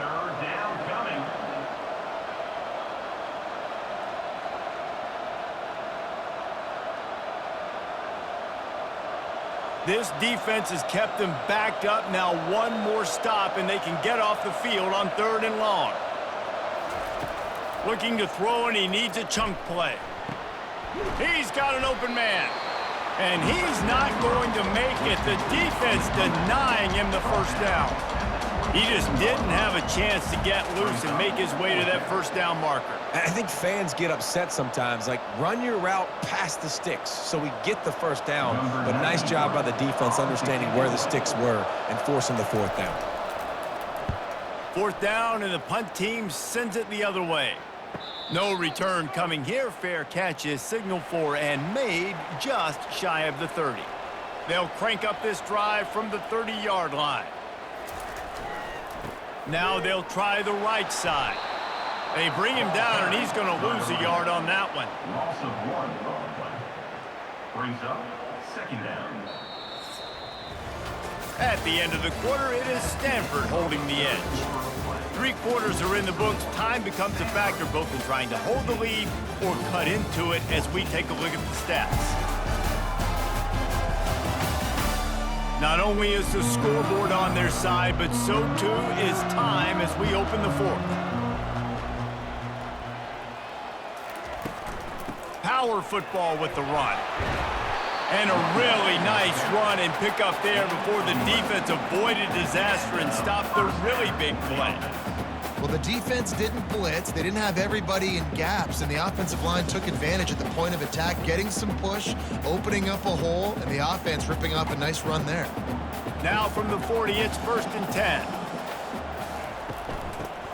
3rd down coming. This defense has kept them backed up. Now one more stop, and they can get off the field on 3rd and long. Looking to throw, and he needs a chunk play. He's got an open man. And he's not going to make it. The defense denying him the first down. He just didn't have a chance to get loose and make his way to that first down marker. I think fans get upset sometimes, like run your route past the sticks so we get the first down. But nice job by the defense understanding where the sticks were and forcing the 4th down. 4th down, and the punt team sends it the other way. No return coming here. Fair catch is signaled for and made just shy of the 30. They'll crank up this drive from the 30-yard line. Now they'll try the right side. They bring him down, and he's going to lose a yard on that one. Loss of 1 on the play. Brings up 2nd down. At the end of the quarter, it is Stanford holding the edge. 3 quarters are in the books. Time becomes a factor both in trying to hold the lead or cut into it as we take a look at the stats. Not only is the scoreboard on their side, but so too is time as we open the 4th. Power football with the run. And a really nice run and pick up there before the defense avoided disaster and stopped the really big play. Well, the defense didn't blitz. They didn't have everybody in gaps, and the offensive line took advantage at the point of attack, getting some push, opening up a hole, and the offense ripping off a nice run there. Now from the 40, it's 1st and 10.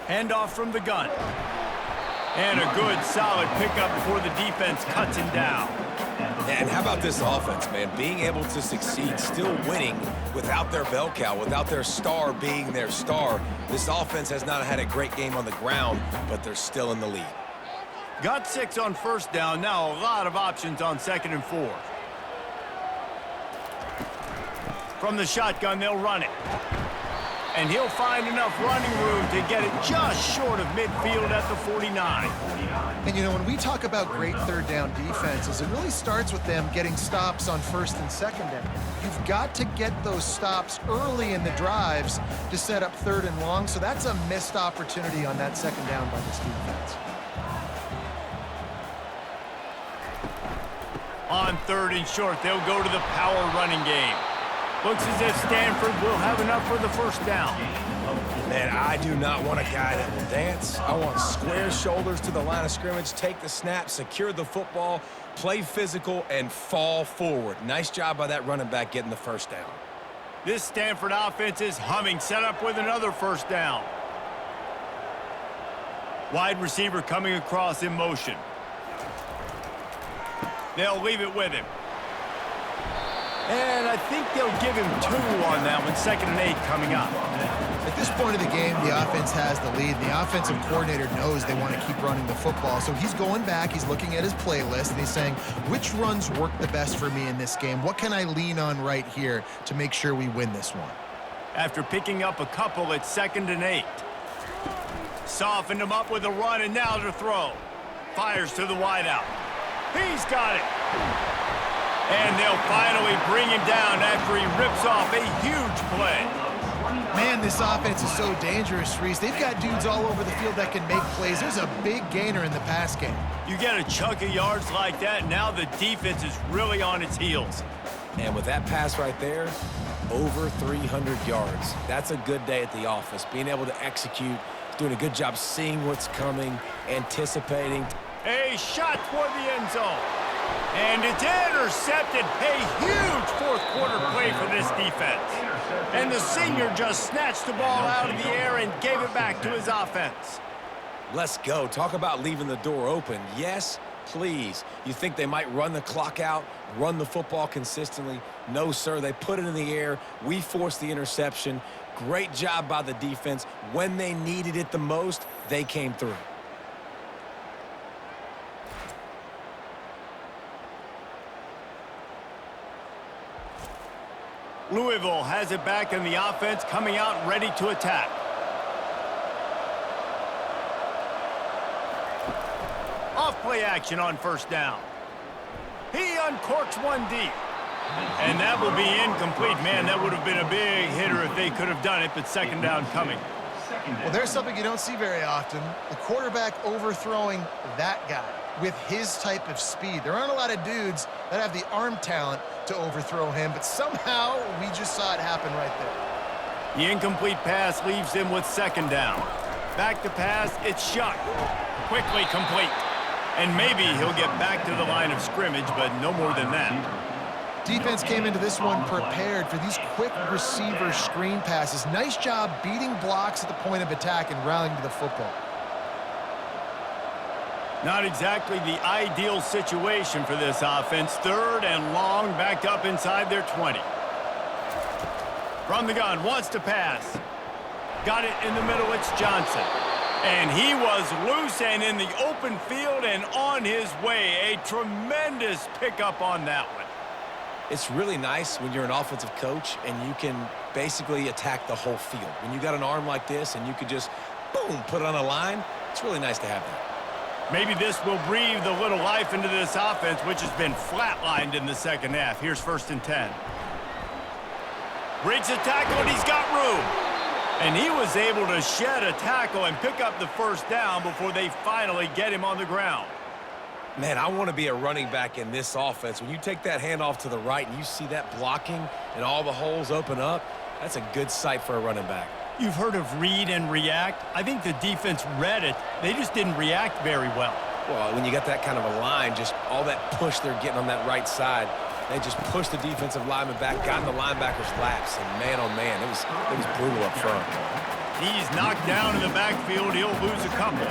Handoff from the gun. And a good, solid pickup before the defense cuts him down. And how about this offense, man? Being able to succeed, still winning without their bell cow, without their star being their star. This offense has not had a great game on the ground, but they're still in the lead. Got 6 on 1st down. Now a lot of options on 2nd and 4. From the shotgun, they'll run it. And he'll find enough running room to get it just short of midfield at the 49. And, you know, when we talk about great 3rd down defenses, it really starts with them getting stops on 1st and 2nd down. You've got to get those stops early in the drives to set up 3rd and long, so that's a missed opportunity on that 2nd down by this defense. On 3rd and short, they'll go to the power running game. Looks as if Stanford will have enough for the first down. Man, I do not want a guy that will dance. I want square shoulders to the line of scrimmage, take the snap, secure the football, play physical, and fall forward. Nice job by that running back getting the first down. This Stanford offense is humming, set up with another first down. Wide receiver coming across in motion. They'll leave it with him. And I think they'll give him 2 on that one. 2nd and 8 coming up. At this point of the game, the offense has the lead. The offensive coordinator knows they want to keep running the football. So he's going back, he's looking at his playlist, and he's saying, which runs work the best for me in this game? What can I lean on right here to make sure we win this one? After picking up a couple, it's 2nd and 8. Softened him up with a run, and now to throw. Fires to the wideout. He's got it. And they'll finally bring him down after he rips off a huge play. Man, this offense is so dangerous, Reese. They've got dudes all over the field that can make plays. There's a big gainer in the pass game. You get a chunk of yards like that, now the defense is really on its heels. And with that pass right there, over 300 yards. That's a good day at the office. Being able to execute, doing a good job seeing what's coming, anticipating. A shot toward the end zone. And it's intercepted. A huge 4th quarter play for this defense. And the senior just snatched the ball out of the air and gave it back to his offense. Let's go. Talk about leaving the door open. Yes, please. You think they might run the clock out, run the football consistently? No, sir. They put it in the air. We forced the interception. Great job by the defense. When they needed it the most, they came through. Louisville has it back in the offense, coming out ready to attack. Off play action on first down. He uncorks one deep. And that will be incomplete. Man, that would have been a big hitter if they could have done it, but second down coming. Well, there's something you don't see very often. The quarterback overthrowing that guy with his type of speed. There aren't a lot of dudes that have the arm talent to overthrow him, but somehow we just saw it happen right there. The incomplete pass leaves him with second down. Back to pass, it's shot. Quickly complete. And maybe he'll get back to the line of scrimmage, but no more than that. Defense came into this one prepared for these quick receiver screen passes. Nice job beating blocks at the point of attack and rallying to the football. Not exactly the ideal situation for this offense. Third and long, backed up inside their 20. From the gun, wants to pass. Got it in the middle, it's Johnson. And he was loose and in the open field and on his way. A tremendous pickup on that one. It's really nice when you're an offensive coach and you can basically attack the whole field. When you got an arm like this and you could just, boom, put it on a line, it's really nice to have that. Maybe this will breathe a little life into this offense, which has been flatlined in the second half. Here's 1st and 10. Breaks a tackle, and he's got room. And he was able to shed a tackle and pick up the first down before they finally get him on the ground. Man, I want to be a running back in this offense. When you take that handoff to the right and you see that blocking and all the holes open up, that's a good sight for a running back. You've heard of read and react. I think the defense read it. They just didn't react very well. Well, when you got that kind of a line, just all that push they're getting on that right side, they just pushed the defensive lineman back, got in the linebacker's laps, and man, oh man, it was brutal up front. He's knocked down in the backfield. He'll lose a couple.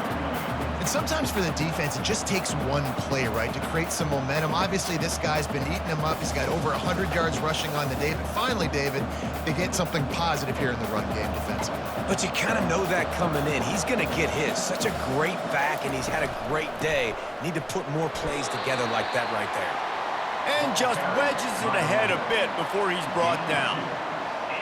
And sometimes for the defense, it just takes one play, right, to create some momentum. Obviously, this guy's been eating him up. He's got over 100 yards rushing on the day. But finally, David, they get something positive here in the run game defensively. But you kind of know that coming in. He's going to get his. Such a great back, and he's had a great day. Need to put more plays together like that right there. And just wedges it ahead a bit before he's brought down.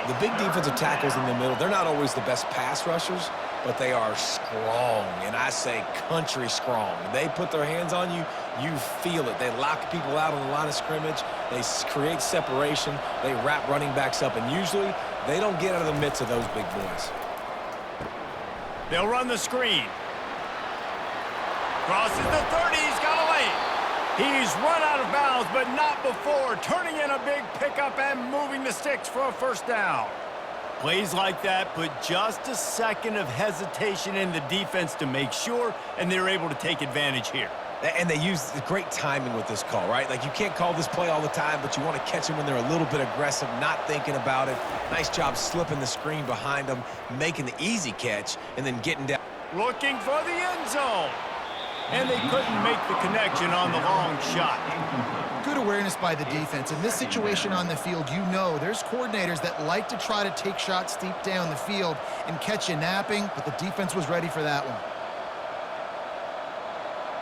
The big defensive tackles in the middle, they're not always the best pass rushers, but they are strong, and I say country strong. They put their hands on you, you feel it. They lock people out on the line of scrimmage. They create separation. They wrap running backs up, and usually they don't get out of the midst of those big boys. They'll run the screen. Crosses the 30, he's got a lane. He's run out of bounds, but not before turning in a big pickup and moving the sticks for a first down. Plays like that put just a second of hesitation in the defense to make sure, and they're able to take advantage here. And they use great timing with this call, right? Like, you can't call this play all the time, but you want to catch them when they're a little bit aggressive, not thinking about it. Nice job slipping the screen behind them, making the easy catch, and then getting down. Looking for the end zone. And they couldn't make the connection on the long shot. Good awareness by the defense. In this situation on the field, you know there's coordinators that like to try to take shots deep down the field and catch you napping, but the defense was ready for that one.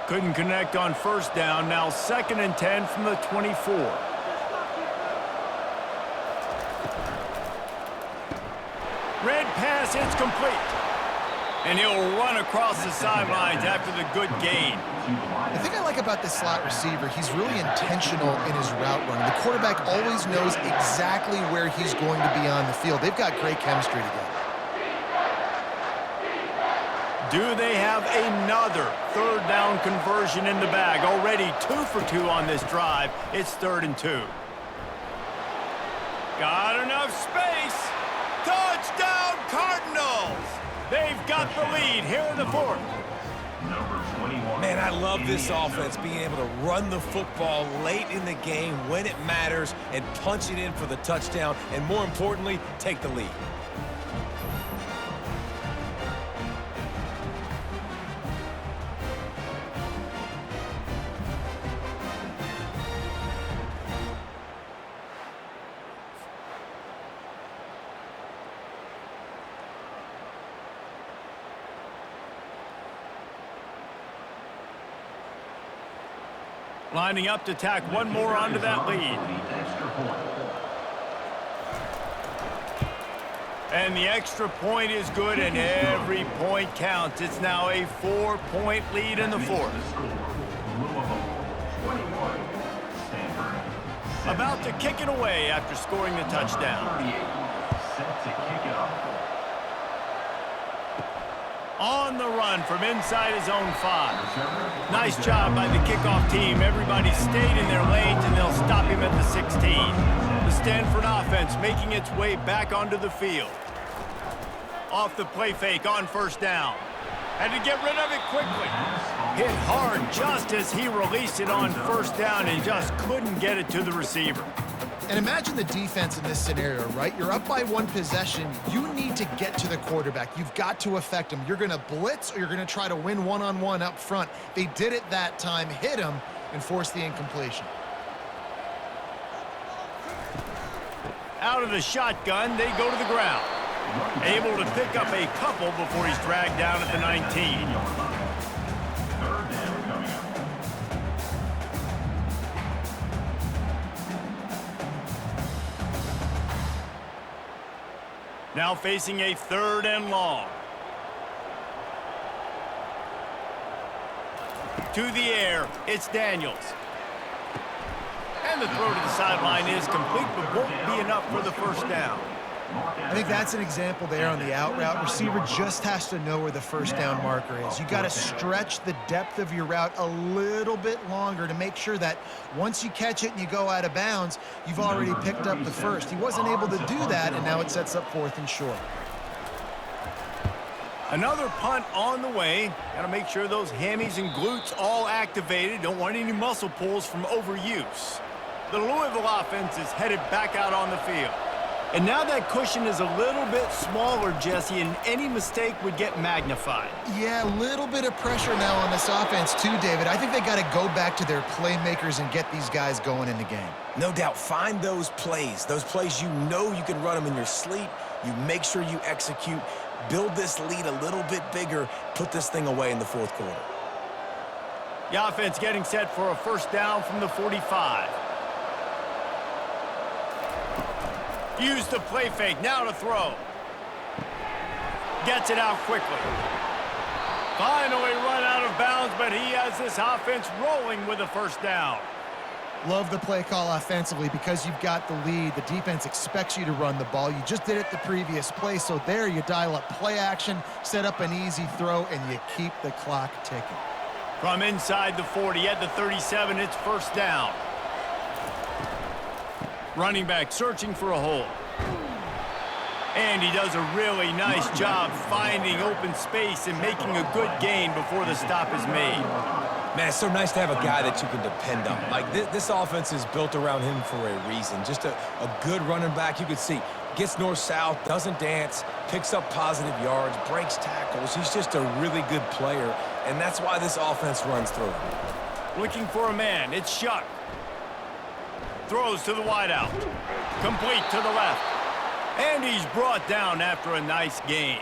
Couldn't connect on first down. Now 2nd and 10 from the 24. Red pass, it's complete. And he'll run across the sidelines after the good gain. The thing I like about this slot receiver, he's really intentional in his route running. The quarterback always knows exactly where he's going to be on the field. They've got great chemistry together. Do they have another 3rd down conversion in the bag? Already 2 for 2 on this drive. It's 3rd and 2. Got enough space. Touchdown, Cardinals! They've got the lead here in the 4th. Man, I love this offense, being able to run the football late in the game when it matters and punch it in for the touchdown, and more importantly, take the lead. Lining up to tack one more onto that lead. And the extra point is good, and every point counts. It's now a 4-point lead in the fourth. Louisville 21, Stanford 7. About to kick it away after scoring the touchdown. 38, set to kick it off. On the run from inside his own 5. Nice job by the kickoff team. Everybody stayed in their lanes, and they'll stop him at the 16. The Stanford offense making its way back onto the field. Off the play fake on first down. Had to get rid of it quickly. Hit hard just as he released it on first down and just couldn't get it to the receiver. And imagine the defense in this scenario, right? You're up by one possession. You need to get to the quarterback. You've got to affect him. You're going to blitz or you're going to try to win one-on-one up front. They did it that time, hit him, and forced the incompletion. Out of the shotgun, they go to the ground. Able to pick up a couple before he's dragged down at the 19. Third down coming up. Now facing a 3rd and long. To the air, it's Daniels. And the throw to the sideline is complete, but won't be enough for the first down. I think that's an example there on the out route. Receiver just has to know where the first down marker is. You got to stretch the depth of your route a little bit longer to make sure that once you catch it and you go out of bounds, you've already picked up the first. He wasn't able to do that, and now it sets up 4th and short. Another punt on the way. Got to make sure those hammies and glutes all activated. Don't want any muscle pulls from overuse. The Louisville offense is headed back out on the field. And now that cushion is a little bit smaller, Jesse, and any mistake would get magnified. Yeah, a little bit of pressure now on this offense too, David. I think they got to go back to their playmakers and get these guys going in the game. No doubt, find those plays you know you can run them in your sleep. You make sure you execute, build this lead a little bit bigger, put this thing away in the 4th quarter. The offense getting set for a first down from the 45. Use the play fake, now to throw. Gets it out quickly. Finally run out of bounds, but he has this offense rolling with a first down. Love the play call offensively because you've got the lead. The defense expects you to run the ball. You just did it the previous play, so there you dial up play action, set up an easy throw, and you keep the clock ticking. From inside the 40 at the 37, it's first down. Running back searching for a hole. And he does a really nice job finding open space and making a good gain before the stop is made. Man, it's so nice to have a guy that you can depend on. Like, this offense is built around him for a reason. Just a good running back. You can see, gets north-south, doesn't dance, picks up positive yards, breaks tackles. He's just a really good player, and that's why this offense runs through him. Looking for a man. It's Shuck. Throws to the wideout. Complete to the left. And he's brought down after a nice gain.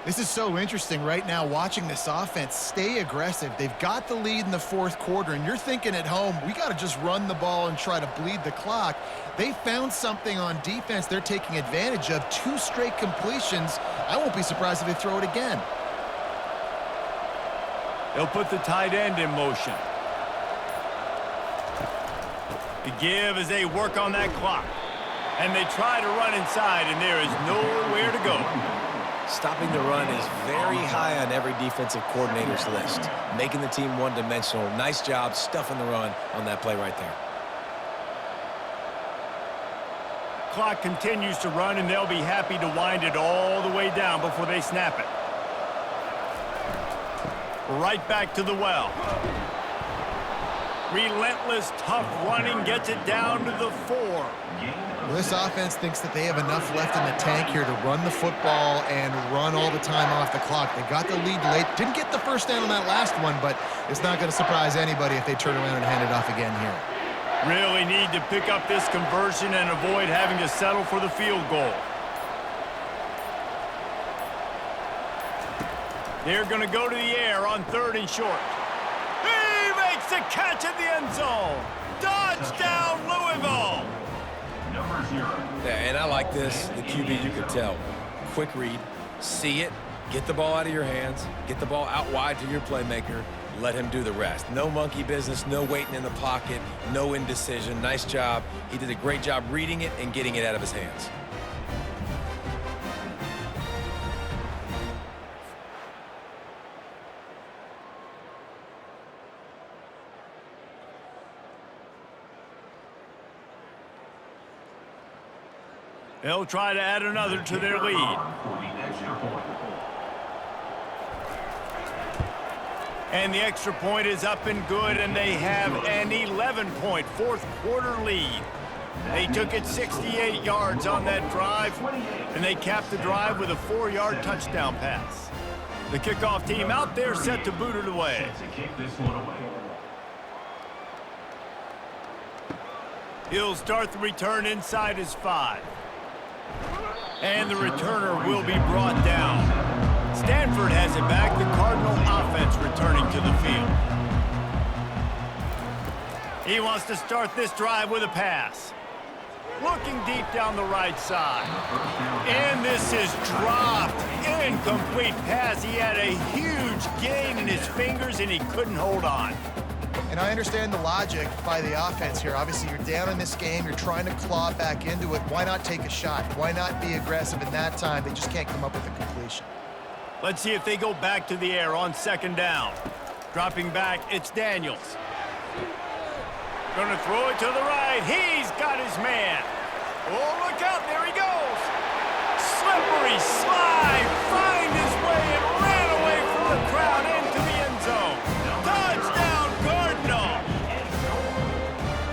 This is so interesting right now, watching this offense stay aggressive. They've got the lead in the 4th quarter, and you're thinking at home, we got to just run the ball and try to bleed the clock. They found something on defense they're taking advantage of. 2 straight completions. I won't be surprised if they throw it again. They'll put the tight end in motion. To give as they work on that clock. And they try to run inside, and there is nowhere to go. Stopping the run is very high on every defensive coordinator's list. Making the team one-dimensional. Nice job stuffing the run on that play right there. Clock continues to run, and they'll be happy to wind it all the way down before they snap it. Right back to the well. Relentless, tough running gets it down to the 4. Well, this offense thinks that they have enough left in the tank here to run the football and run all the time off the clock. They got the lead late. Didn't get the first down on that last one, but it's not going to surprise anybody if they turn around and hand it off again here. Really need to pick up this conversion and avoid having to settle for the field goal. They're going to go to the air on 3rd and short. He makes makes a catch in the end zone. Touchdown, Louisville. Number 0. Yeah, and I like this. The QB, you could tell. Quick read, see it, get the ball out of your hands, get the ball out wide to your playmaker, let him do the rest. No monkey business, no waiting in the pocket, no indecision. Nice job. He did a great job reading it and getting it out of his hands. They'll try to add another to their lead. For the extra point. And the extra point is up and good, and they have an 11-point fourth-quarter lead. They took it 68 yards on that drive, and they capped the drive with a 4-yard touchdown pass. The kickoff team out there set to boot it away. To kick this one away. He'll start the return inside his 5. And the returner will be brought down. Stanford has it back. The Cardinal offense returning to the field. He wants to start this drive with a pass. Looking deep down the right side. And this is dropped. Incomplete pass. He had a huge gain in his fingers, and he couldn't hold on. And I understand the logic by the offense here. Obviously, you're down in this game. You're trying to claw back into it. Why not take a shot? Why not be aggressive in that time? They just can't come up with a completion. Let's see if they go back to the air on second down. Dropping back, it's Daniels. Gonna throw it to the right. He's got his man. Oh, look out. There he goes. Slippery slide. Find his way and ran away from the crowd into the end zone. Touchdown, Cardinal.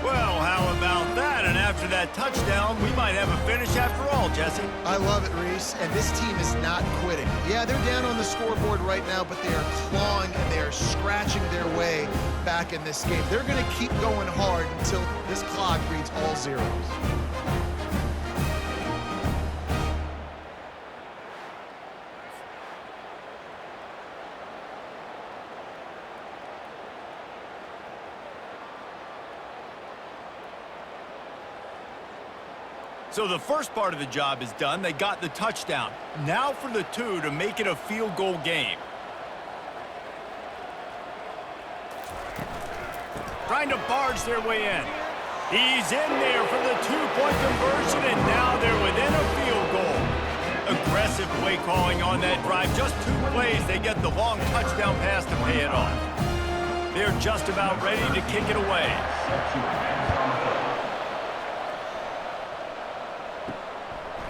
Well, how about that? And after that touchdown, we might have a finish after all, Jesse. I love it, Reese, and this team is not quitting. Yeah, they're down on the scoreboard right now, but they are clawing and they are scratching their way back in this game. They're going to keep going hard until this clock reads all zeros. So the first part of the job is done. They got the touchdown. Now for the 2 to make it a field goal game. Trying to barge their way in. He's in there for the 2-point conversion, and now they're within a field goal. Aggressive play calling on that drive. Just 2 plays, they get the long touchdown pass to pay it off. They're just about ready to kick it away.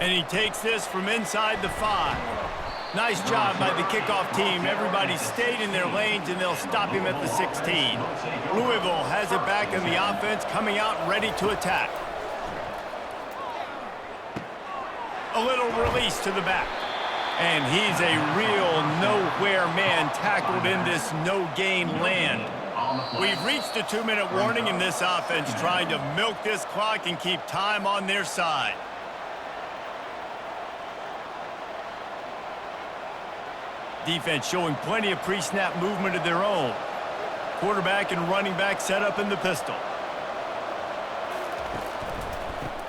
And he takes this from inside the 5. Nice job by the kickoff team. Everybody stayed in their lanes, and they'll stop him at the 16. Louisville has it back in the offense, coming out ready to attack. A little release to the back. And he's a real nowhere man tackled in this no-gain land. We've reached the 2-minute warning in this offense, trying to milk this clock and keep time on their side. Defense showing plenty of pre-snap movement of their own. Quarterback and running back set up in the pistol.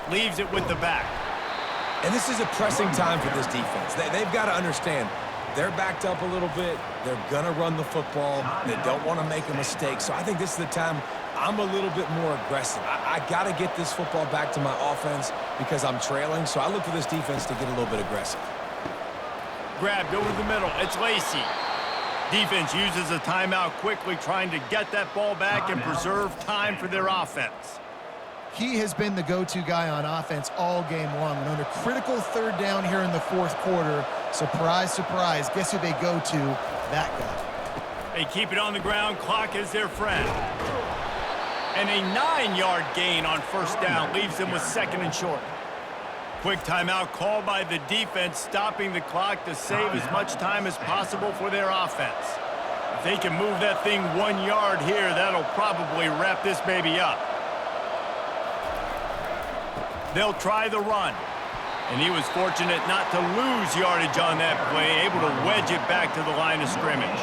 Leaves it with the back. And this is a pressing time for this defense. They've got to understand, they're backed up a little bit. They're going to run the football. They don't want to make a mistake. So I think this is the time I'm a little bit more aggressive. I got to get this football back to my offense because I'm trailing. So I look for this defense to get a little bit aggressive. Grabbed over the middle. It's Lacey. Defense uses a timeout quickly, trying to get that ball back and preserve time for their offense. He has been the go-to guy on offense all game long. And on a critical 3rd down here in the 4th quarter, surprise, surprise, guess who they go to? That guy. They keep it on the ground. Clock is their friend. And a 9-yard gain on 1st down leaves them with 2nd and short. Quick timeout called by the defense, stopping the clock to save as much time as possible for their offense. If they can move that thing 1 yard here, that'll probably wrap this baby up. They'll try the run. And he was fortunate not to lose yardage on that play, able to wedge it back to the line of scrimmage.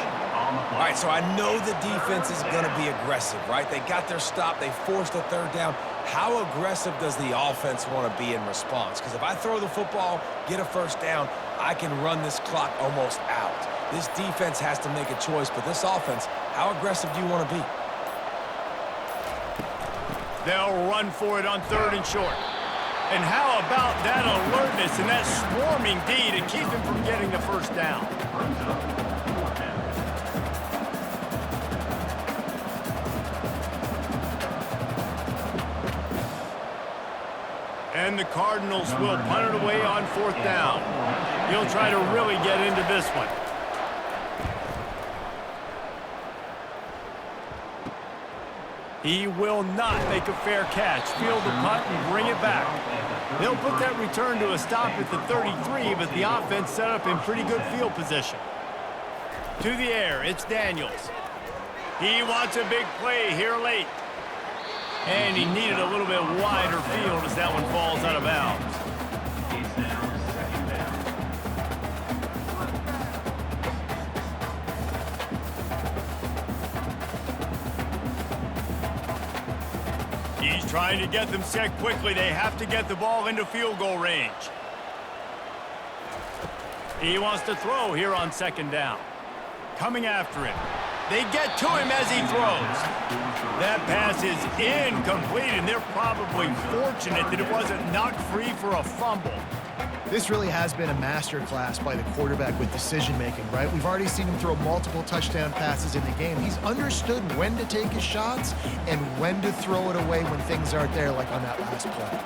All right, so I know the defense is going to be aggressive, right? They got their stop. They forced a third down. How aggressive does the offense want to be in response? Because if I throw the football, get a first down, I can run this clock almost out. This defense has to make a choice, but this offense, how aggressive do you want to be? They'll run for it on 3rd and short. And how about that alertness and that swarming D to keep him from getting the first down? And the Cardinals will punt it away on 4th down. He'll try to really get into this one. He will not make a fair catch. Field the punt and bring it back. They'll put that return to a stop at the 33, but the offense set up in pretty good field position. To the air, it's Daniels. He wants a big play here late. And he needed a little bit wider field as that one falls out of bounds. He's trying to get them set quickly. They have to get the ball into field goal range. He wants to throw here on 2nd down. Coming after him. They get to him as he throws. That pass is incomplete, and they're probably fortunate that it wasn't knocked free for a fumble. This really has been a masterclass by the quarterback with decision-making, right? We've already seen him throw multiple touchdown passes in the game. He's understood when to take his shots and when to throw it away when things aren't there, like on that last play.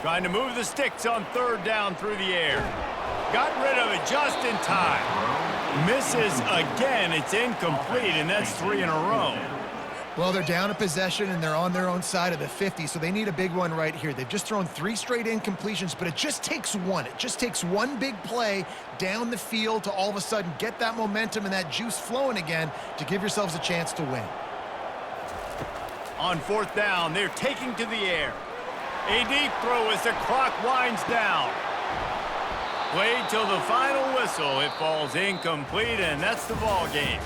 Trying to move the sticks on 3rd down through the air. Got rid of it just in time. Misses again. It's incomplete, and that's 3 in a row. Well, they're down a possession, and they're on their own side of the 50, so they need a big one right here. They've just thrown 3 straight incompletions, but it just takes one. It just takes one big play down the field to all of a sudden get that momentum and that juice flowing again to give yourselves a chance to win. On 4th down, they're taking to the air. A deep throw as the clock winds down. Played till the final whistle. It falls incomplete, and that's the ball game.